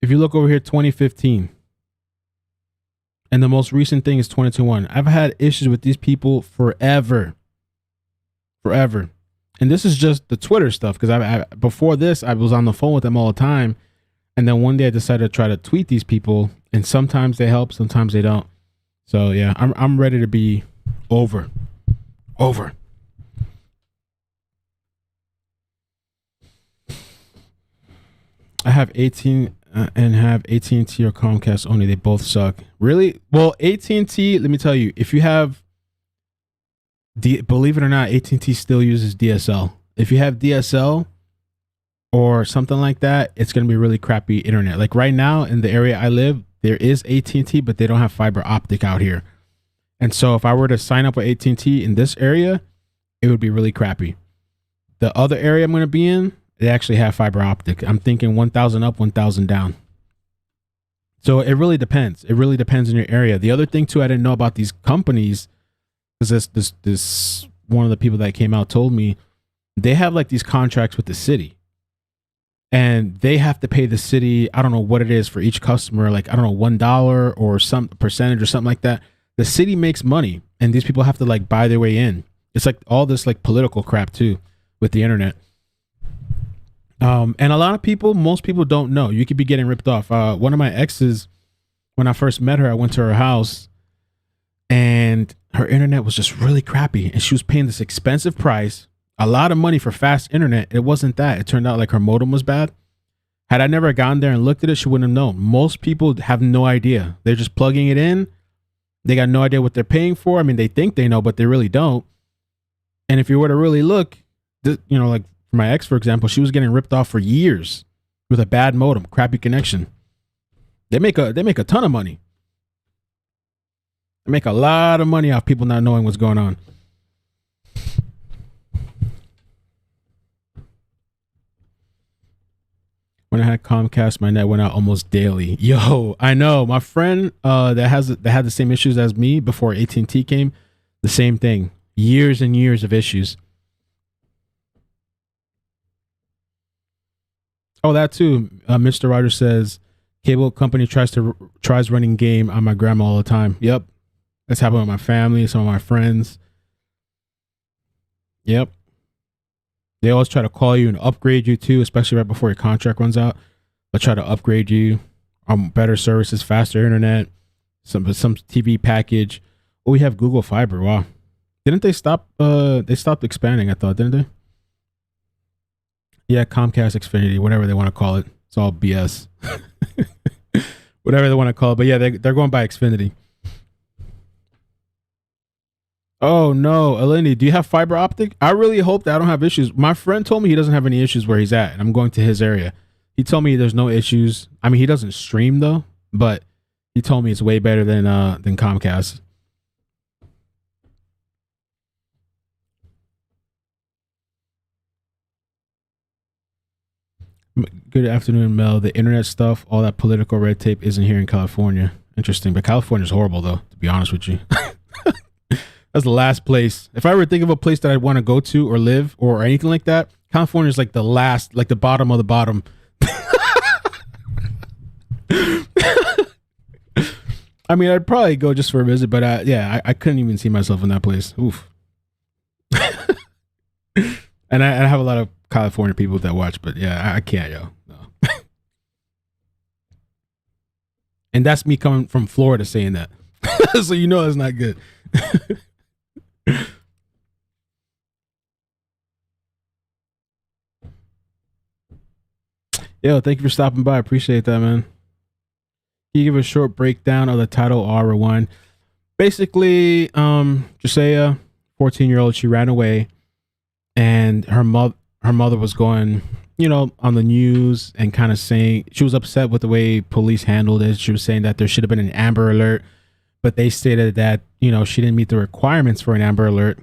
If you look over here, 2015. And the most recent thing is 2021. I've had issues with these people forever. Forever. And this is just the Twitter stuff, because I before this, I was on the phone with them all the time. And then one day I decided to try to tweet these people, and sometimes they help, sometimes they don't. So yeah, I'm ready to be over. Over. I have 18 and have AT&T or Comcast only. They both suck. Really? Well, AT&T, let me tell you, if you have, believe it or not, AT&T still uses DSL. If you have DSL or something like that, it's going to be really crappy internet. Like right now in the area I live, there is AT&T, but they don't have fiber optic out here. And so if I were to sign up with AT&T in this area, it would be really crappy. The other area I'm going to be in, they actually have fiber optic. I'm thinking 1,000 up, 1,000 down. So it really depends. It really depends on your area. The other thing too, I didn't know about these companies, because this one of the people that came out told me, they have like these contracts with the city, and they have to pay the city, I don't know what it is for each customer, like I don't know, $1 or some percentage or something like that. The city makes money, and these people have to like buy their way in. It's like all this like political crap too with the internet. And a lot of people, most people don't know. You could be getting ripped off. One of my exes, when I first met her, I went to her house, and her internet was just really crappy, and she was paying this expensive price, a lot of money for fast internet. It wasn't that. It turned out like her modem was bad. Had I never gone there and looked at it, she wouldn't have known. Most people have no idea. They're just plugging it in. They got no idea what they're paying for. I mean, they think they know, but they really don't. And if you were to really look, like for my ex, for example, she was getting ripped off for years with a bad modem, crappy connection. They make a ton of money. They make a lot of money off people not knowing what's going on. When I had Comcast, my net went out almost daily. Yo, I know my friend that had the same issues as me before AT&T came. The same thing. Years and years of issues. Oh, that too. Mr. Rogers says cable company tries running game on my grandma all the time. Yep, that's happened with my family, some of my friends. Yep. They always try to call you and upgrade you too, especially right before your contract runs out. They'll try to upgrade you on better services, faster internet, some TV package. Oh, we have Google Fiber. Wow. Didn't they stop? They stopped expanding, I thought, didn't they? Yeah, Comcast, Xfinity, whatever they want to call it. It's all BS. Whatever they want to call it. But yeah, they're going by Xfinity. Oh no, Eleni, do you have fiber optic? I really hope that I don't have issues. My friend told me he doesn't have any issues where he's at, and I'm going to his area. He told me there's no issues. I mean, he doesn't stream though, but he told me it's way better than Comcast. Good afternoon, Mel. The internet stuff, all that political red tape isn't here in California. Interesting, but California's horrible though, to be honest with you. That's the last place. If I were to think of a place that I'd want to go to or live or anything like that, California is like the last, like the bottom of the bottom. I mean, I'd probably go just for a visit, but I couldn't even see myself in that place. Oof. And I have a lot of California people that watch, but yeah, I can't, yo. No. And that's me coming from Florida saying that. So you know that's not good. Yo, thank you for stopping by. I appreciate that, man. Can you give a short breakdown of the title or rewind? Basically, Jashyah, 14-year-old, she ran away, and her mother was going on the news and kind of saying she was upset with the way police handled it. She was saying that there should have been an Amber Alert, but they stated that, she didn't meet the requirements for an Amber Alert.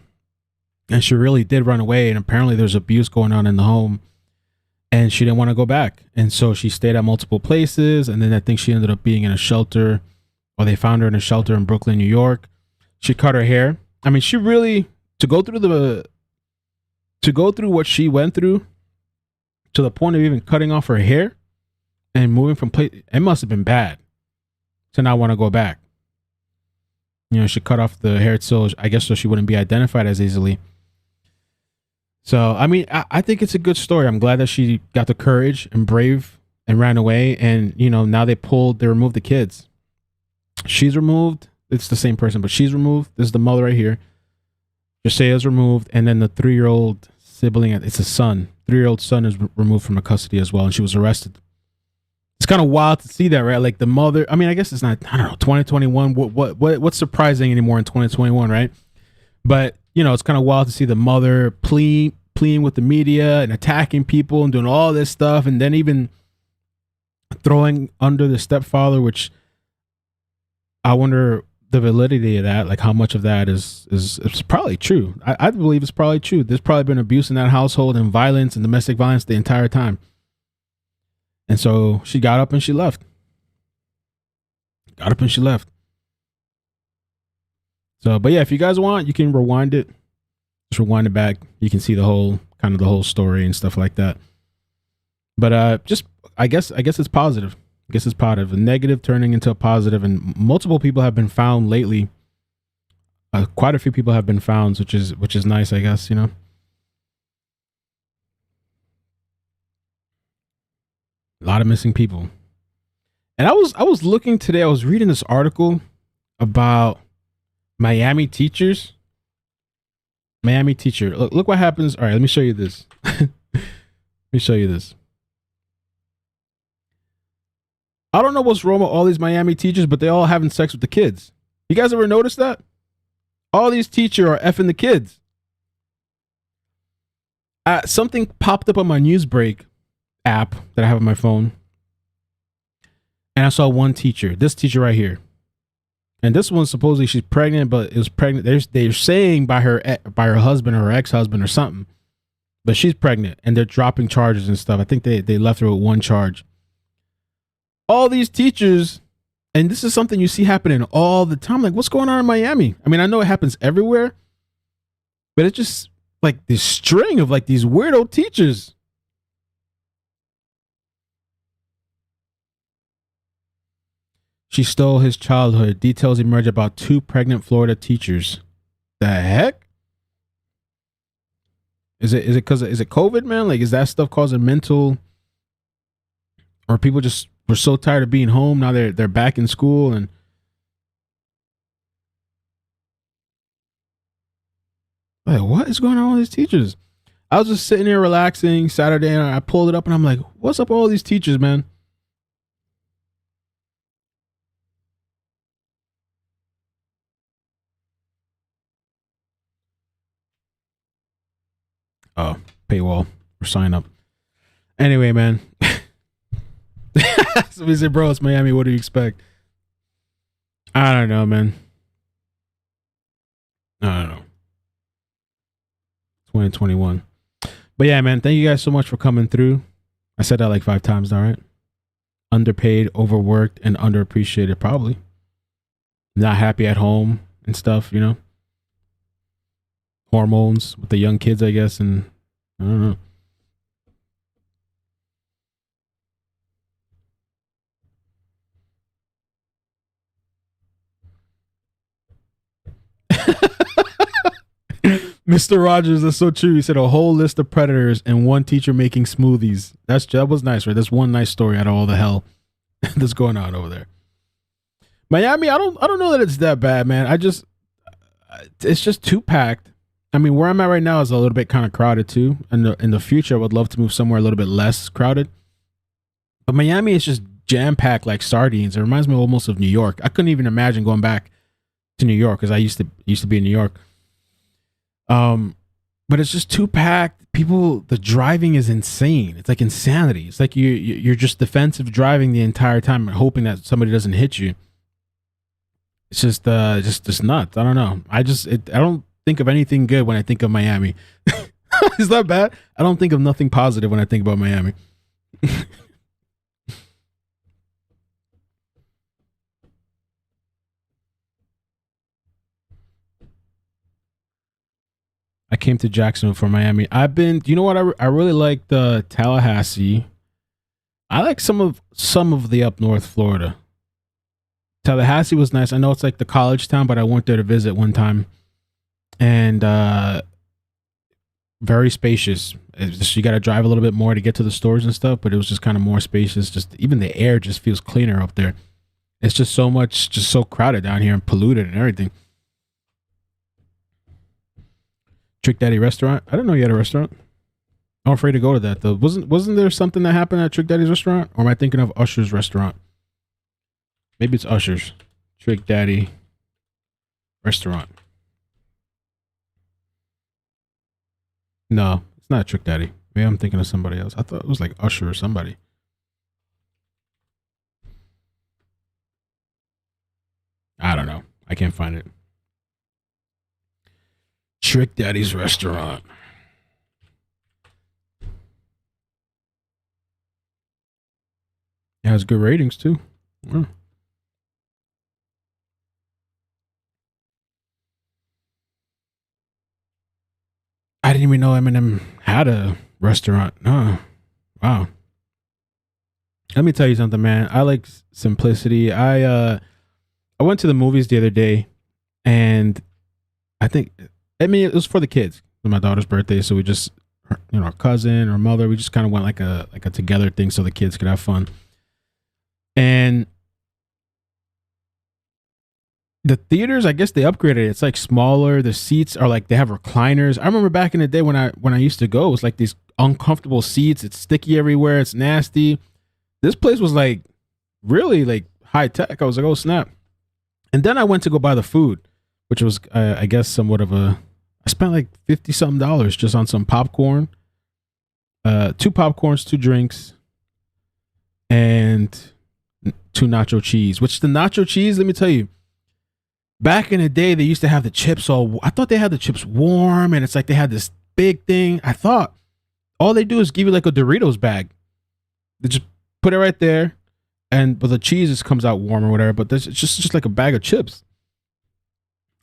And she really did run away. And apparently there's abuse going on in the home. And she didn't want to go back. And so she stayed at multiple places. And then I think she ended up being in a shelter, or they found her in a shelter in Brooklyn, New York. She cut her hair. I mean, she really, to go through what she went through, to the point of even cutting off her hair and moving from place, it must have been bad to not want to go back. She cut off the hair so I guess so she wouldn't be identified as easily. So, I mean, I think it's a good story. I'm glad that she got the courage and brave and ran away. And, now they removed the kids. She's removed. It's the same person, but she's removed. This is the mother right here. Jashyah's removed. And then the 3-year-old sibling, it's a son. 3-year-old son is removed from her custody as well. And she was arrested. It's kind of wild to see that, right? Like the mother, I mean, I guess it's not, 2021. What's surprising anymore in 2021, right? But, it's kind of wild to see the mother pleading with the media and attacking people and doing all this stuff. And then even throwing under the stepfather, which I wonder the validity of that, like how much of that is probably true. I believe it's probably true. There's probably been abuse in that household and violence and domestic violence the entire time. And so she got up and she left. So, but yeah, if you guys want, you can rewind it. Just rewind it back. You can see the whole story and stuff like that. But I guess it's positive. I guess it's positive. A negative turning into a positive, and multiple people have been found lately. Quite a few people have been found, which is nice, I guess, A lot of missing people. And I was looking today, I was reading this article about Miami teachers. Miami teacher. Look what happens. All right, let me show you this. I don't know what's wrong with all these Miami teachers, but they all having sex with the kids. You guys ever notice that? All these teachers are effing the kids. Something popped up on my Newsbreak app that I have on my phone. And I saw one teacher, this teacher right here. And this one, supposedly she's pregnant, but is pregnant. They're saying by her husband or her ex-husband or something, but she's pregnant and they're dropping charges and stuff. I think they left her with one charge. All these teachers, and this is something you see happening all the time. Like, what's going on in Miami? I mean, I know it happens everywhere, but it's just like this string of like these weirdo teachers. She stole his childhood. Details emerge about 2 pregnant Florida teachers. The heck? Is it COVID, man? Like, is that stuff causing mental, or people just were so tired of being home, now they're back in school? And like, what is going on with these teachers? I was just sitting here relaxing Saturday, and I pulled it up and I'm like, what's up with all these teachers, man? Oh, paywall or sign up. Anyway, man. Somebody said, bro, it's Miami. What do you expect? I don't know, man. I don't know. 2021. But yeah, man, thank you guys so much for coming through. I said that like 5 times now, right? Underpaid, overworked, and underappreciated, probably. Not happy at home and stuff, Hormones with the young kids, I guess, and I don't know. Mr. Rogers, that's so true. He said a whole list of predators and one teacher making smoothies. That was nice, right? That's one nice story out of all the hell that's going on over there. Miami, I don't know that it's that bad, man. It's just too packed. I mean, where I'm at right now is a little bit kind of crowded too. And in the future, I would love to move somewhere a little bit less crowded. But Miami is just jam packed like sardines. It reminds me almost of New York. I couldn't even imagine going back to New York because I used to be in New York. But but it's just too packed. People, the driving is insane. It's like insanity. It's like you're just defensive driving the entire time, hoping that somebody doesn't hit you. It's just nuts. I don't know. I don't think of anything good when I think of Miami. Is that bad? I don't think of nothing positive when I think about Miami. I came to Jacksonville from Miami. You know what? I really like the Tallahassee. I like some of the up north Florida. Tallahassee was nice. I know it's like the college town, but I went there to visit one time. And very spacious. You got to drive a little bit more to get to the stores and stuff, but it was just kind of more spacious. Just even the air just feels cleaner up there. It's just so crowded down here and polluted and everything. Trick Daddy restaurant. I didn't know you had a restaurant. I'm afraid to go to that though. Wasn't there something that happened at Trick Daddy's restaurant? Or am I thinking of Usher's restaurant? Maybe it's Usher's. Trick Daddy restaurant. No, it's not Trick Daddy. Maybe I'm thinking of somebody else. I thought it was like Usher or somebody. I don't know. I can't find it. Trick Daddy's restaurant. It has good ratings too. Yeah. I didn't even know Eminem had a restaurant. Oh, wow. Let me tell you something, man. I like simplicity. I went to the movies the other day, and it was for the kids. It was my daughter's birthday, so we just, our cousin or mother, we just kind of went like a together thing so the kids could have fun. And the theaters, I guess they upgraded it. It's like smaller. The seats are like, they have recliners. I remember back in the day when I used to go, it was like these uncomfortable seats. It's sticky everywhere. It's nasty. This place was like really like high tech. I was like, oh snap. And then I went to go buy the food, which was, I guess, somewhat of I spent like $50 something just on some popcorn, 2 popcorns, 2 drinks, and 2 nacho cheese, which the nacho cheese, let me tell you, back in the day, they used to have the chips I thought they had the chips warm, and it's like they had this big thing. I thought all they do is give you like a Doritos bag. They just put it right there, but the cheese just comes out warm or whatever, but it's just like a bag of chips.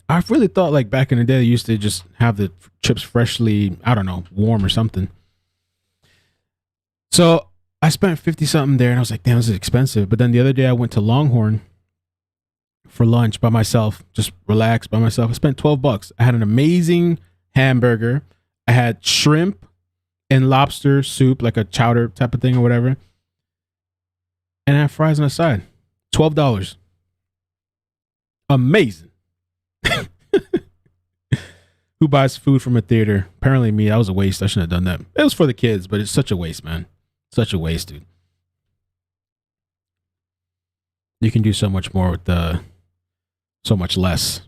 I really thought like back in the day, they used to just have the chips freshly, I don't know, warm or something. So I spent 50 something there, and I was like, damn, this is expensive. But then the other day I went to Longhorn for lunch by myself, just relaxed by myself. I spent $12. I had an amazing hamburger. I had shrimp and lobster soup, like a chowder type of thing or whatever. And I had fries on the side. $12. Amazing. Who buys food from a theater? Apparently me. That was a waste. I shouldn't have done that. It was for the kids, but it's such a waste, man. Such a waste, dude. You can do so much more with so much less.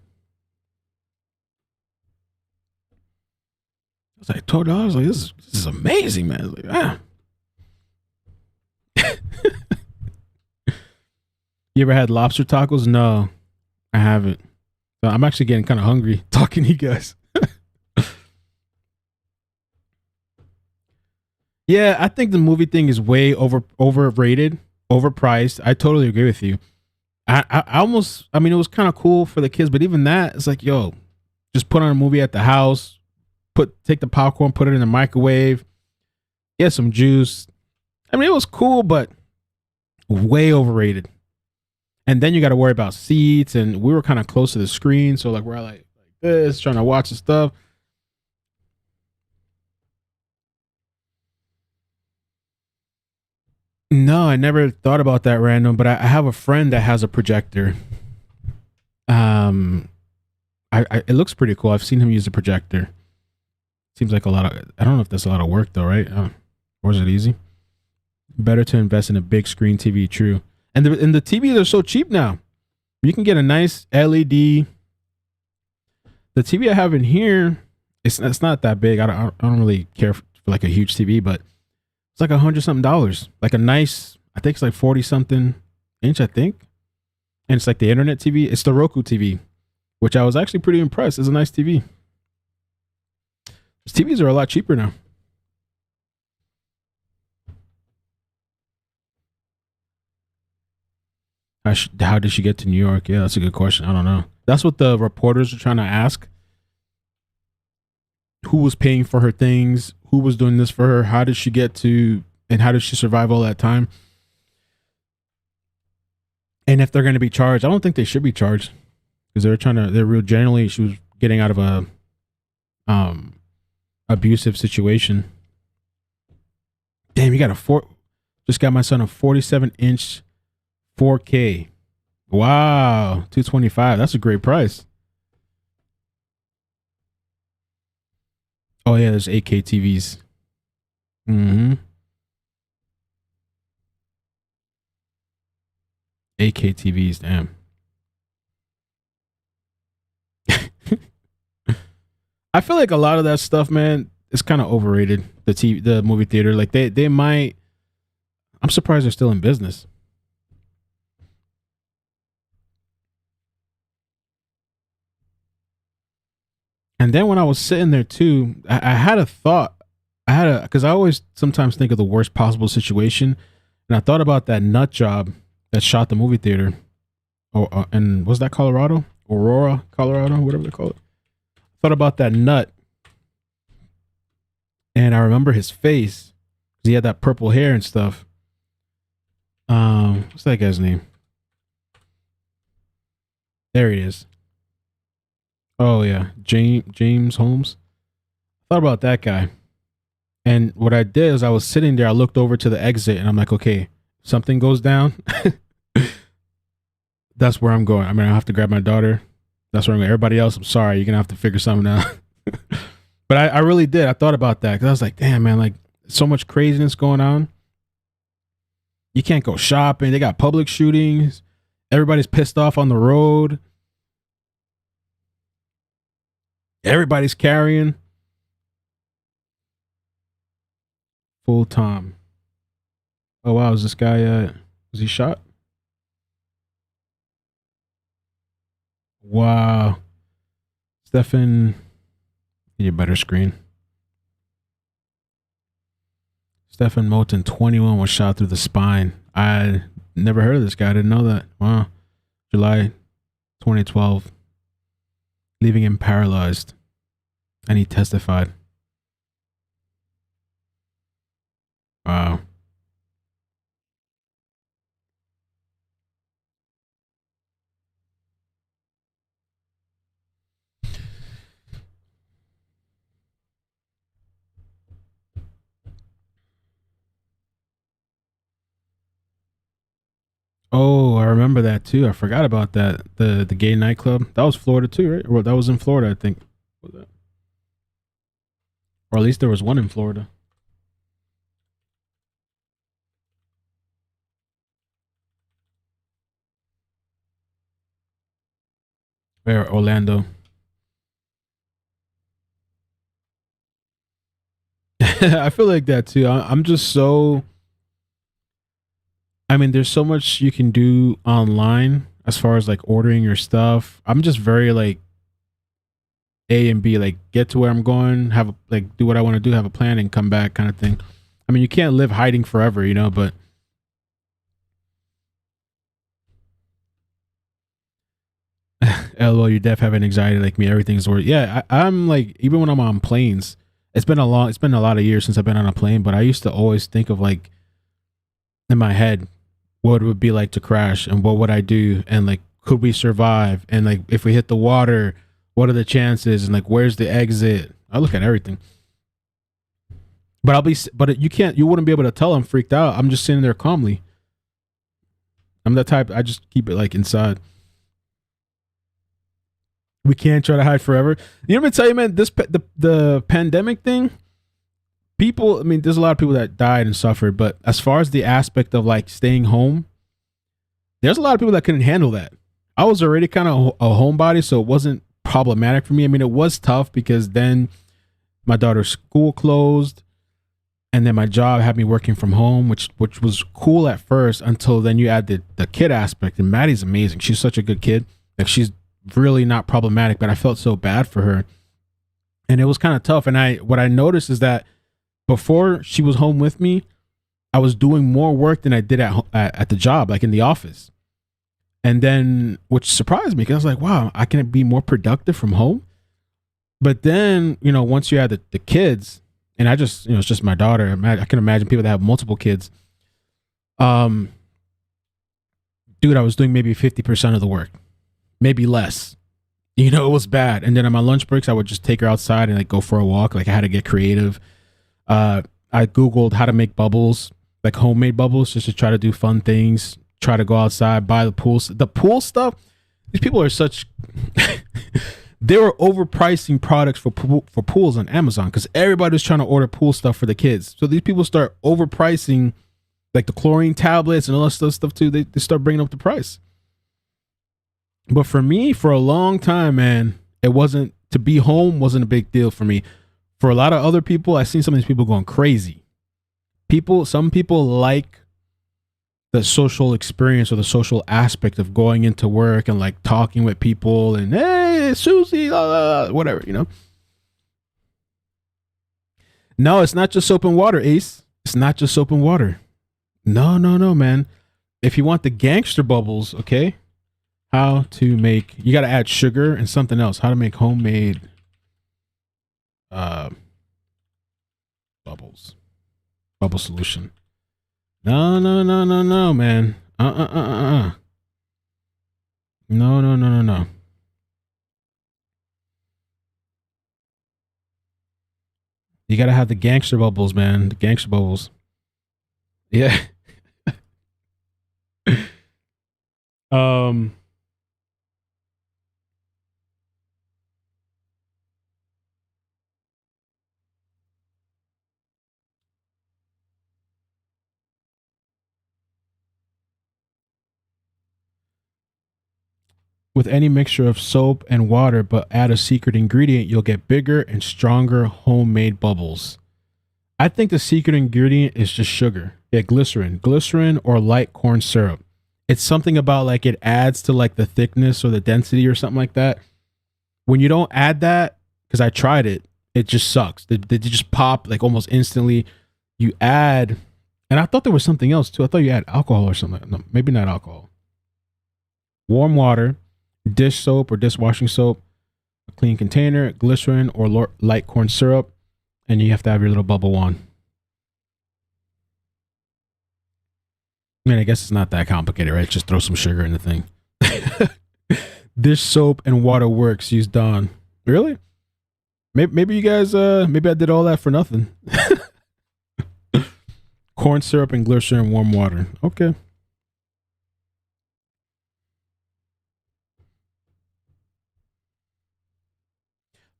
I was like $12. I was like, this is amazing, man. I was like, You ever had lobster tacos? No, I haven't. So I'm actually getting kind of hungry talking to you guys. Yeah, I think the movie thing is way overrated, overpriced. I totally agree with you. I almost, it was kind of cool for the kids, but even that, it's like, yo, just put on a movie at the house, take the popcorn, put it in the microwave, get some juice. It was cool, but way overrated. And then you got to worry about seats, and we were kind of close to the screen, so like we're like this, trying to watch the stuff. No, I never thought about that, random, but I have a friend that has a projector. It looks pretty cool. I've seen him use a projector. Seems like a lot of, I don't know if that's a lot of work though, right? Or is it easy? Better to invest in a big screen TV, true. And the TVs are so cheap now. You can get a nice LED. The TV I have in here, It's not that big. I don't really care for like a huge TV, but it's like $100-something. Like a nice, I think it's like 40-something inch, I think. And it's like the internet TV. It's the Roku TV, which I was actually pretty impressed. It's a nice TV. These TVs are a lot cheaper now. How did she get to New York? Yeah, that's a good question. I don't know. That's what the reporters are trying to ask. Who was paying for her things? Who was doing this for her? How did she get to, and how did she survive all that time? And if they're going to be charged, I don't think they should be charged because they're real. Generally, she was getting out of a abusive situation. Damn, just got my son a 47-inch 4K. Wow, $225. That's a great price. Oh yeah, there's 8K TVs. Mm-hmm. 8K TVs, damn. I feel like a lot of that stuff, man, is kind of overrated. The movie theater, like they might. I'm surprised they're still in business. And then when I was sitting there too, I had a thought. Because I always sometimes think of the worst possible situation, and I thought about that nut job that shot the movie theater. And was that Colorado? Aurora, Colorado, whatever they call it. Thought about that nut, and I remember his face because he had that purple hair and stuff. What's that guy's name? There he is. Oh yeah, James Holmes. Thought about that guy, and what I did is I was sitting there. I looked over to the exit, and I'm like, okay, something goes down. That's where I'm going. I mean, I have to grab my daughter. That's where I'm going. Everybody else, I'm sorry, you're gonna have to figure something out. But I really did. I thought about that because I was like, damn, man, like so much craziness going on. You can't go shopping. They got public shootings. Everybody's pissed off on the road. Everybody's carrying. Full time. Oh wow, is this guy was he shot? Wow. Stephen, need a better screen. Stephen Moulton, 21, was shot through the spine. I never heard of this guy. I didn't know that. Wow. July 2012. Leaving him paralyzed. And he testified. Wow. Oh, I remember that too. I forgot about that. The gay nightclub. That was Florida too, right? Or that was in Florida, I think. What was that? Or at least there was one in Florida. Where? Orlando. I feel like that too. I'm just so. I mean, there's so much you can do online as far as like ordering your stuff. I'm just very like A and B, like get to where I'm going, do what I want to do, have a plan, and come back, kind of thing. I mean, you can't live hiding forever, you know. But LOL, you def having anxiety like me. Everything's worth. Yeah, I'm like, even when I'm on planes, it's been a lot of years since I've been on a plane, but I used to always think of like in my head what it would be like to crash and what would I do, and like could we survive, and like if we hit the water, what are the chances, and like where's the exit. I look at everything, but you wouldn't be able to tell I'm freaked out. I'm just sitting there calmly. I'm that type. I just keep it like inside. We can't try to hide forever. You know what I tell you, man, the pandemic thing, people, I mean, there's a lot of people that died and suffered, but as far as the aspect of like staying home, there's a lot of people that couldn't handle that. I was already kind of a homebody, so it wasn't problematic for me. I mean, it was tough because then My daughter's school closed, and then my job had me working from home, which was cool at first until then you add the kid aspect. And Maddie's amazing. She's such a good kid. Like, she's really not problematic, but I felt so bad for her. And it was kind of tough. And what I noticed is that before she was home with me, I was doing more work than I did at the job, like in the office. And then, which surprised me, because I was like, wow, I can be more productive from home. But then, once you have the kids, and I just, it's just my daughter. I can imagine people that have multiple kids. Dude, I was doing maybe 50% of the work, maybe less. It was bad. And then on my lunch breaks, I would just take her outside and like go for a walk. Like, I had to get creative. I Googled how to make bubbles, like homemade bubbles, just to try to do fun things. Try to go outside, buy the pool stuff. These people are such. They were overpricing products for pools on Amazon because everybody was trying to order pool stuff for the kids. So these people start overpricing, like the chlorine tablets and all that stuff too. They start bringing up the price. But for me, for a long time, man, it wasn't, to be home wasn't a big deal for me. For a lot of other people, I've seen some of these people going crazy. Some people like the social experience or the social aspect of going into work and like talking with people and, hey, Susie, whatever, No, it's not just soap and water, Ace. It's not just soap and water. No, man. If you want the gangster bubbles, okay, how to make, you got to add sugar and something else. How to make homemade bubble solution. No, man. No. You gotta have the gangster bubbles, man. The gangster bubbles. Yeah. With any mixture of soap and water, but add a secret ingredient, you'll get bigger and stronger homemade bubbles. I think the secret ingredient is just sugar. Yeah, glycerin or light corn syrup. It's something about like it adds to like the thickness or the density or something like that. When you don't add that, because I tried it, it just sucks. They just pop like almost instantly. You add, and I thought there was something else too. I thought you add alcohol or something. No, maybe not alcohol. Warm water, dish soap or dishwashing soap, a clean container, glycerin or light corn syrup, and you have to have your little bubble wand. I mean, I guess it's not that complicated, right? Just throw some sugar in the thing. Dish soap and water works. Use Dawn. Really? Maybe you guys, maybe I did all that for nothing. Corn syrup and glycerin and warm water. Okay.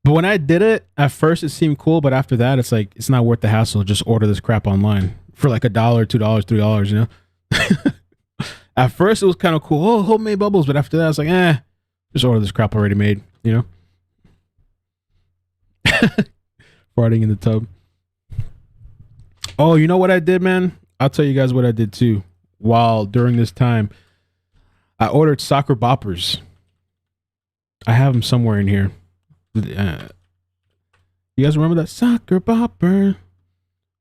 But when I did it, at first it seemed cool, but after that, it's like, it's not worth the hassle. Just order this crap online for like $1, $2, $3, At first it was kind of cool. Oh, homemade bubbles. But after that, I was like, just order this crap already made, Farting in the tub. Oh, you know what I did, man? I'll tell you guys what I did too. During this time, I ordered soccer boppers. I have them somewhere in here. You guys remember that soccer bopper?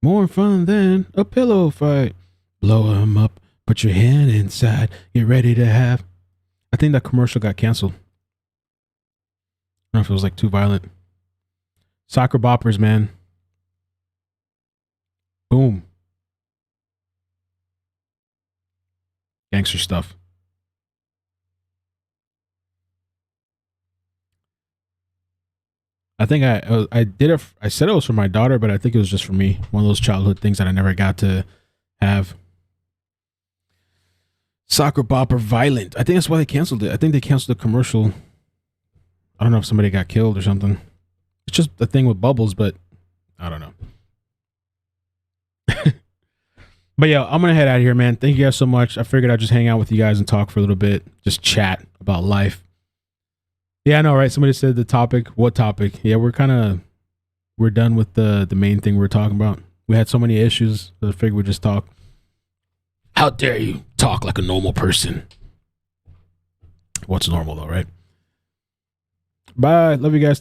More fun than a pillow fight. Blow 'em up, put your hand inside, get ready to have. I think that commercial got canceled. I don't know if it was like too violent. Soccer boppers, man. Boom. Gangster stuff. I think I did it. I said it was for my daughter, but I think it was just for me. One of those childhood things that I never got to have. Soccer bopper violent. I think that's why they canceled it. I think they canceled the commercial. I don't know if somebody got killed or something. It's just a thing with bubbles, but I don't know. But yeah, I'm gonna head out of here, man. Thank you guys so much. I figured I'd just hang out with you guys and talk for a little bit, just chat about life. Yeah, I know, right? Somebody said the topic. What topic? Yeah, we're kind of we're done with the main thing we're talking about. We had so many issues that I figured we'd just talk. How dare you talk like a normal person? What's normal though, right? Bye. Love you guys.